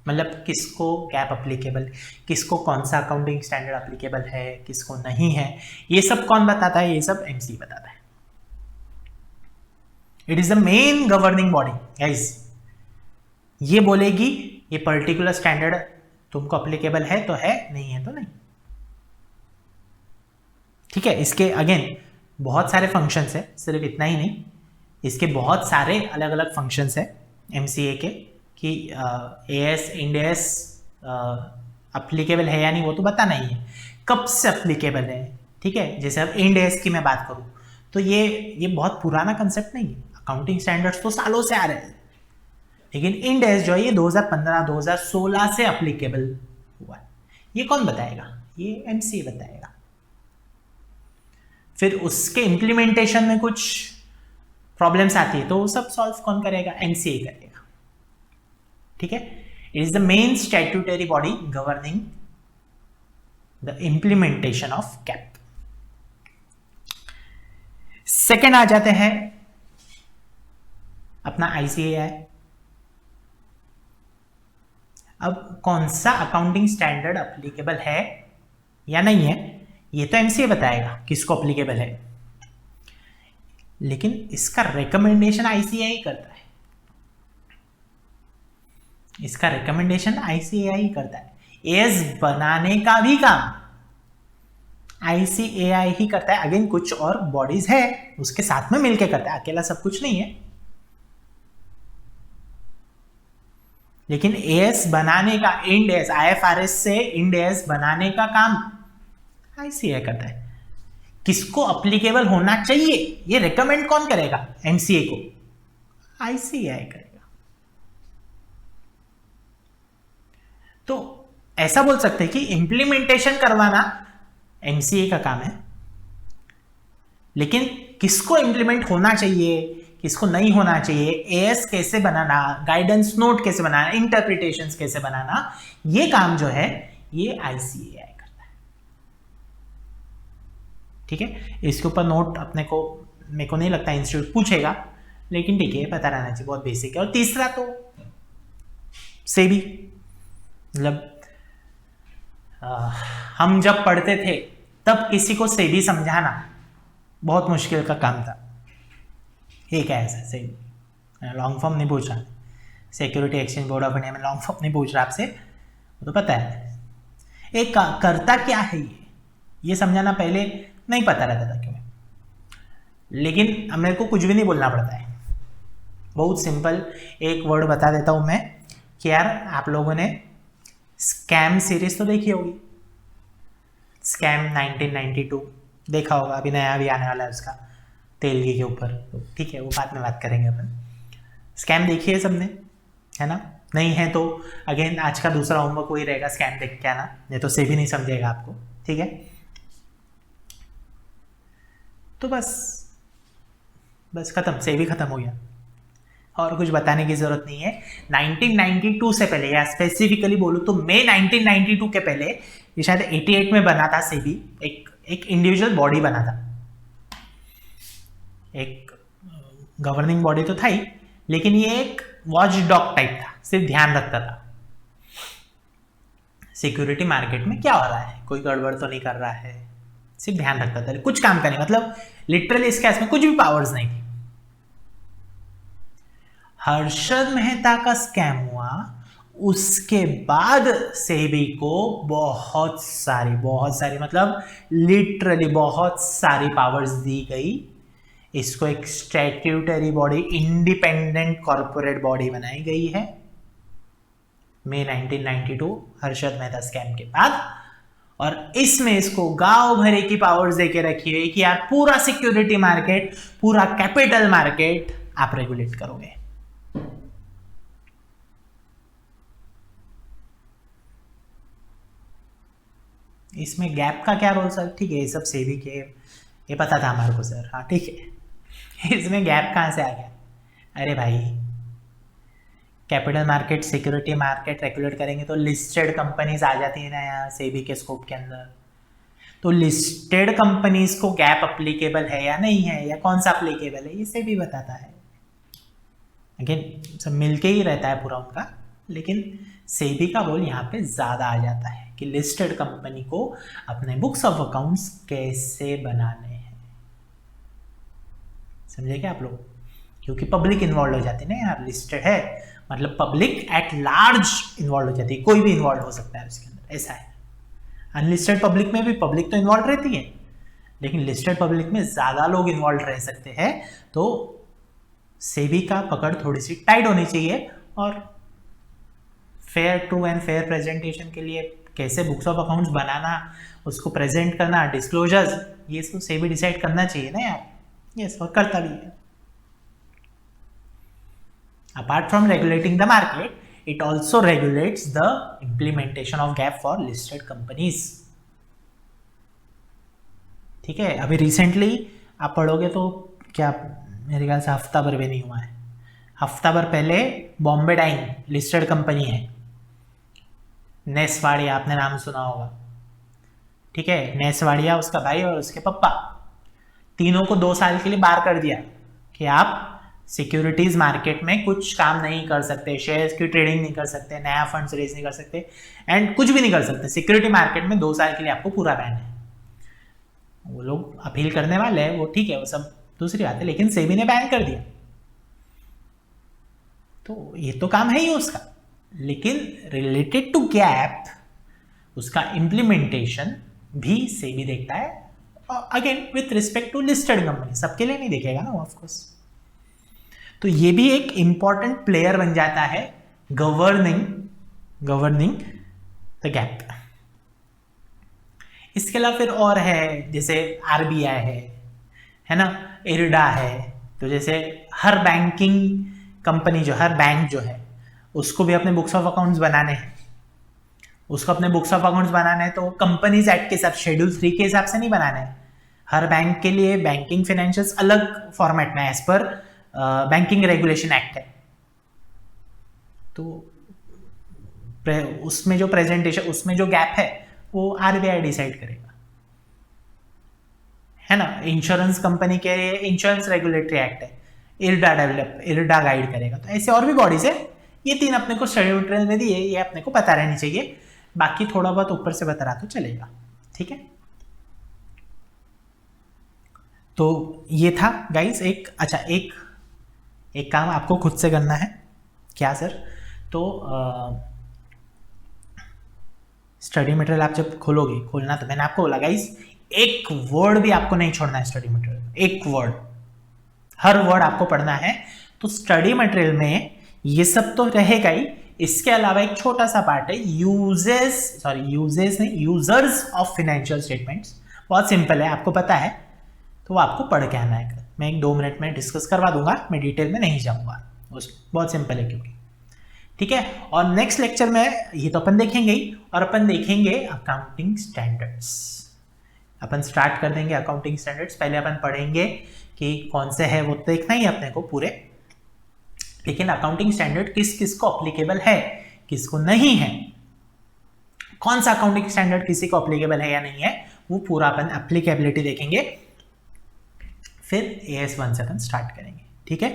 मतलब किसको गैप अप्लीकेबल, किसको कौन सा अकाउंटिंग स्टैंडर्ड अप्लीकेबल है, किसको नहीं है, ये सब कौन बताता है, ये सब एमसी बताता है। It is the main governing body guys, ये बोलेगी ये पर्टिकुलर स्टैंडर्ड तुमको अप्लीकेबल है तो है, नहीं है तो नहीं, ठीक है। इसके अगेन बहुत सारे फंक्शंस है, सिर्फ इतना ही नहीं, इसके बहुत सारे अलग अलग फंक्शंस है एमसीए के, कि एएस इंडेस अप्लीकेबल है या नहीं वो तो बताना ही है, कब से अप्लीकेबल है, ठीक है। जैसे अब इंडेस की मैं बात करूं तो ये बहुत पुराना कंसेप्ट नहीं है, अकाउंटिंग स्टैंडर्ड्स तो सालों से आ रहे हैं, लेकिन इंडेस जो है ये 2015-2016 से अप्लीकेबल हुआ है। ये कौन बताएगा, ये एमसीए बताएगा। फिर उसके इम्प्लीमेंटेशन में कुछ प्रॉब्लम्स आती है तो वो सब सॉल्व कौन करेगा, एमसीए करेगा, ठीक है। It is the main statutory body governing the implementation of GAAP. Second आ जाते हैं अपना आईसीएआई। अब कौन सा अकाउंटिंग स्टैंडर्ड अप्लीकेबल है या नहीं है ये तो एमसीए बताएगा किसको अप्लीकेबल है, लेकिन इसका रिकमेंडेशन आईसीएआई करता है, इसका रिकमेंडेशन आईसीएआई करता है। एएस बनाने का भी काम आईसीएआई ही करता है। अगेन कुछ और बॉडीज है उसके साथ में मिलके करता है, अकेला सब कुछ नहीं है, लेकिन एएस बनाने का, इंड एस, आईएफआरएस से इंड एस बनाने का काम आईसीएआई करता है। किसको अप्लीकेबल होना चाहिए ये रिकमेंड कौन करेगा, एमसीए को, आईसीएआई करेगा। तो ऐसा बोल सकते हैं कि इंप्लीमेंटेशन करवाना एमसीए का काम है, लेकिन किसको इंप्लीमेंट होना चाहिए, किसको नहीं होना चाहिए, एएस कैसे बनाना, गाइडेंस नोट कैसे बनाना, इंटरप्रिटेशंस कैसे बनाना, ये काम जो है ये आईसीएआई करता है, ठीक है। इसके ऊपर नोट अपने को, मेरे को नहीं लगता इंस्टीट्यूट पूछेगा, लेकिन ठीक है पता रहना चाहिए, बहुत बेसिक है। और तीसरा तो सेबी, मतलब हम जब पढ़ते थे तब किसी को सेबी समझाना बहुत मुश्किल का काम था। ये क्या है सर सेबी? लॉन्ग फॉर्म नहीं पूछ रहा, security exchange board of India में लॉन्ग फॉर्म नहीं पूछ रहा आपसे, वो तो पता है। एक करता क्या है ये समझाना पहले नहीं पता रहता था क्यों, लेकिन अब मेरे को कुछ भी नहीं बोलना पड़ता है। बहुत सिंपल एक वर्ड बता देता हूं मैं कि यार आप लोगों ने स्कैम सीरीज तो देखी होगी, स्कैम 1992 देखा होगा, अभी नया भी आने वाला है उसका तेलगी के ऊपर, तो ठीक है वो बाद में बात करेंगे अपन। स्कैम देखिए सबने, है ना? नहीं है तो अगेन आज का दूसरा होमवर्क वही रहेगा, स्कैम देख के आना, नहीं तो से भी नहीं समझेगा आपको, ठीक है? तो बस खत्म, से भी खत्म हो गया, और कुछ बताने की जरूरत नहीं है। 1992 से पहले, या स्पेसिफिकली बोलूं तो मई 1992 के पहले, ये शायद 88 में बना था सेबी, एक इंडिविजुअल बॉडी बना था, एक गवर्निंग बॉडी तो था ही, लेकिन ये एक वॉच डॉग टाइप था, सिर्फ ध्यान रखता था सिक्योरिटी मार्केट में क्या हो रहा है, कोई गड़बड़ तो नहीं कर रहा है, सिर्फ ध्यान रखता था, कुछ काम का नहीं, मतलब लिटरली इस केस में कुछ भी पावर्स नहीं थी। हर्षद मेहता का स्कैम हुआ, उसके बाद सेबी को बहुत सारी मतलब लिटरली बहुत सारी पावर्स दी गई, इसको एक statutory body, independent corporate body बनाई गई है मई 1992 हर्षद मेहता स्कैम के बाद, और इसमें इसको गांव भरे की पावर्स देके रखी हुई कि यार पूरा सिक्योरिटी मार्केट, पूरा कैपिटल मार्केट आप रेगुलेट करोगे। इसमें गैप का क्या रोल सर? ठीक है ये सब सेबी के, ये पता था हमारे को सर, हाँ ठीक है। इसमें गैप कहाँ से आ गया? अरे भाई capital market security market regulate करेंगे तो लिस्टेड कंपनीज आ जाती है ना यहाँ सेबी के स्कोप के अंदर, तो लिस्टेड कंपनीज को गैप अप्लीकेबल है या नहीं है, या कौन सा अप्लीकेबल है, ये सेबी बताता है। अगेन सब मिलके ही रहता है पूरा उनका, लेकिन सेबी का रोल यहाँ पे ज्यादा आ जाता है कि लिस्टेड कंपनी को अपने बुक्स ऑफ अकाउंट्स कैसे बनाने हैं, समझे क्या आप लोग? क्योंकि पब्लिक इन्वॉल्व हो जाती है ना यार, लिस्टेड है मतलब पब्लिक एट लार्ज इन्वॉल्व हो जाती है, कोई भी इन्वॉल्व हो सकता है उसके अंदर, ऐसा है। अनलिस्टेड पब्लिक में भी पब्लिक तो इन्वॉल्व रहती है, लेकिन लिस्टेड पब्लिक में ज्यादा लोग इन्वॉल्व रह सकते हैं, तो सेबी का पकड़ थोड़ी सी टाइट होनी चाहिए, और fair true and fair presentation के लिए कैसे बुक्स ऑफ अकाउंट्स बनाना, उसको प्रेजेंट करना, डिस्क्लोजर्स, ये सब सेबी डिसाइड करना चाहिए ना यार, यस, और करता भी है। Apart from regulating the market, it also regulates the implementation of GAAP for listed companies. ठीक है, अभी रिसेंटली आप पढ़ोगे तो क्या, मेरे ख्याल से हफ्ता भर भी नहीं हुआ है, हफ्ता भर पहले बॉम्बे डाइंग लिस्टेड कंपनी है, नेसवाड़िया, आपने नाम सुना होगा, ठीक है? नेसवाड़िया, उसका भाई और उसके पप्पा, तीनों को 2 साल के लिए बाहर कर दिया कि आप सिक्योरिटीज मार्केट में कुछ काम नहीं कर सकते, शेयर्स की ट्रेडिंग नहीं कर सकते, नया फंड्स रेज नहीं कर सकते, एंड कुछ भी नहीं कर सकते सिक्योरिटी मार्केट में, 2 साल के लिए आपको पूरा बैन है। वो लोग अपील करने वाले हैं, वो ठीक है, वो सब दूसरी बात है, लेकिन सेबी ने बैन कर दिया, तो ये तो काम है ही उसका, लेकिन रिलेटेड टू गैप उसका इंप्लीमेंटेशन भी सेबी देखता है, again with respect to listed company, सबके लिए नहीं देखेगा ना ऑफ कोर्स। तो ये भी एक इंपॉर्टेंट प्लेयर बन जाता है गवर्निंग द गैप। इसके अलावा फिर और है, जैसे आरबीआई है ना, इरडा है, तो जैसे हर बैंकिंग कंपनी जो, हर बैंक जो है, उसको भी अपने बुक्स ऑफ अकाउंट्स बनाने हैं, उसको अपने बुक्स ऑफ अकाउंट्स बनाने हैं, तो कंपनीज एक्ट के साथ शेड्यूल 3 के हिसाब से नहीं बनाने हैं। हर बैंक के लिए बैंकिंग फाइनेंशियल्स अलग फॉर्मेट में as per banking regulation act है, तो उसमें जो प्रेजेंटेशन, उसमें जो गैप है वो आरबीआई डिसाइड करेगा, है ना? इंश्योरेंस कंपनी के इंश्योरेंस रेगुलेटरी एक्ट है, इरडा गाइड करेगा, तो ऐसे और भी बॉडीज है। ये 3 अपने को शेड्यूल में दिए, ये अपने को पता रहनी चाहिए, बाकी थोड़ा बहुत ऊपर से बता रहा तो चलेगा। ठीक है, तो ये था गाइस एक, अच्छा एक काम आपको खुद से करना है। क्या सर? तो स्टडी मटेरियल आप जब खोलोगे, खोलना तो मैंने आपको बोला गाइस, एक वर्ड भी आपको नहीं छोड़ना है स्टडी मटेरियल, एक वर्ड, हर वर्ड आपको पढ़ना है। तो स्टडी मटेरियल में ये सब तो रहेगा ही, इसके अलावा एक छोटा सा पार्ट है यूजर्स नहीं, यूजर्स ऑफ फाइनेंशियल स्टेटमेंट्स। बहुत सिंपल है, आपको पता है, तो वो आपको पढ़ के आना है। मैं 1-2 मिनट में डिस्कस करवा दूंगा, मैं डिटेल में नहीं जाऊंगा, बहुत सिंपल है क्योंकि, ठीक है। और नेक्स्ट लेक्चर में ये तो अपन देखेंगे ही, और अपन देखेंगे अकाउंटिंग स्टैंडर्ड्स। अपन स्टार्ट कर देंगे अकाउंटिंग स्टैंडर्ड्स। पहले अपन पढ़ेंगे कि कौन से है, वो देखना ही अपने को पूरे, लेकिन अकाउंटिंग स्टैंडर्ड किस किस को अप्लीकेबल है, किसको नहीं है, कौन सा अकाउंटिंग स्टैंडर्ड किसी को अप्लीकेबल है या नहीं है, वो पूरा अपन अप्लीकेबिलिटी देखेंगे। फिर AS1 से अपन स्टार्ट करेंगे, ठीक है।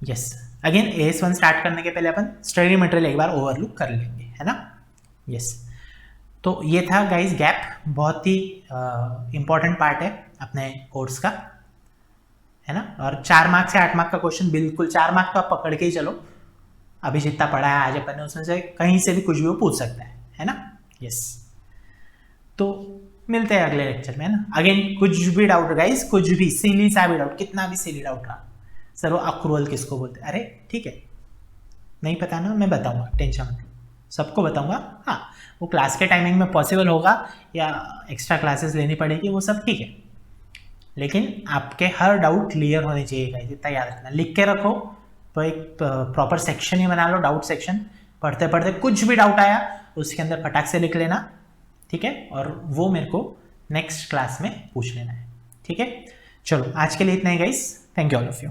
यस, अगेन AS1 स्टार्ट करने के पहले अपन स्टडी मटेरियल एक बार ओवरलुक कर लेंगे, है ना। यस, तो ये था गाइस गैप, बहुत ही इंपॉर्टेंट पार्ट है अपने कोर्स का, है ना। और 4 मार्क्स से 8 मार्क का क्वेश्चन, बिल्कुल 4 मार्क तो आप पकड़ के ही चलो, अभी जितना पढ़ा है आज अपन ने उसमें से कहीं से भी कुछ भी वो पूछ सकता है ना। यस, तो मिलते हैं अगले लेक्चर में, है ना। अगेन कुछ भी डाउट गाइस, कुछ भी सिली सा भी डाउट, कितना भी सिली डाउट रहा, सर वो अक्रूवल किसको बोलते हैं, अरे ठीक है, नहीं पता ना, मैं बताऊंगा, टेंशन मत लो, सबको बताऊंगा। हाँ, वो क्लास के टाइमिंग में पॉसिबल होगा या एक्स्ट्रा क्लासेस लेनी पड़ेगी, वो सब ठीक है, लेकिन आपके हर डाउट क्लियर होने चाहिए गाइस, इतना याद रखना, लिख के रखो, तो एक प्रॉपर सेक्शन ही बना लो, डाउट सेक्शन। पढ़ते पढ़ते कुछ भी डाउट आया उसके अंदर फटाक से लिख लेना, ठीक है, और वो मेरे को नेक्स्ट क्लास में पूछ लेना है, ठीक है। चलो आज के लिए इतना ही guys, thank you all of you.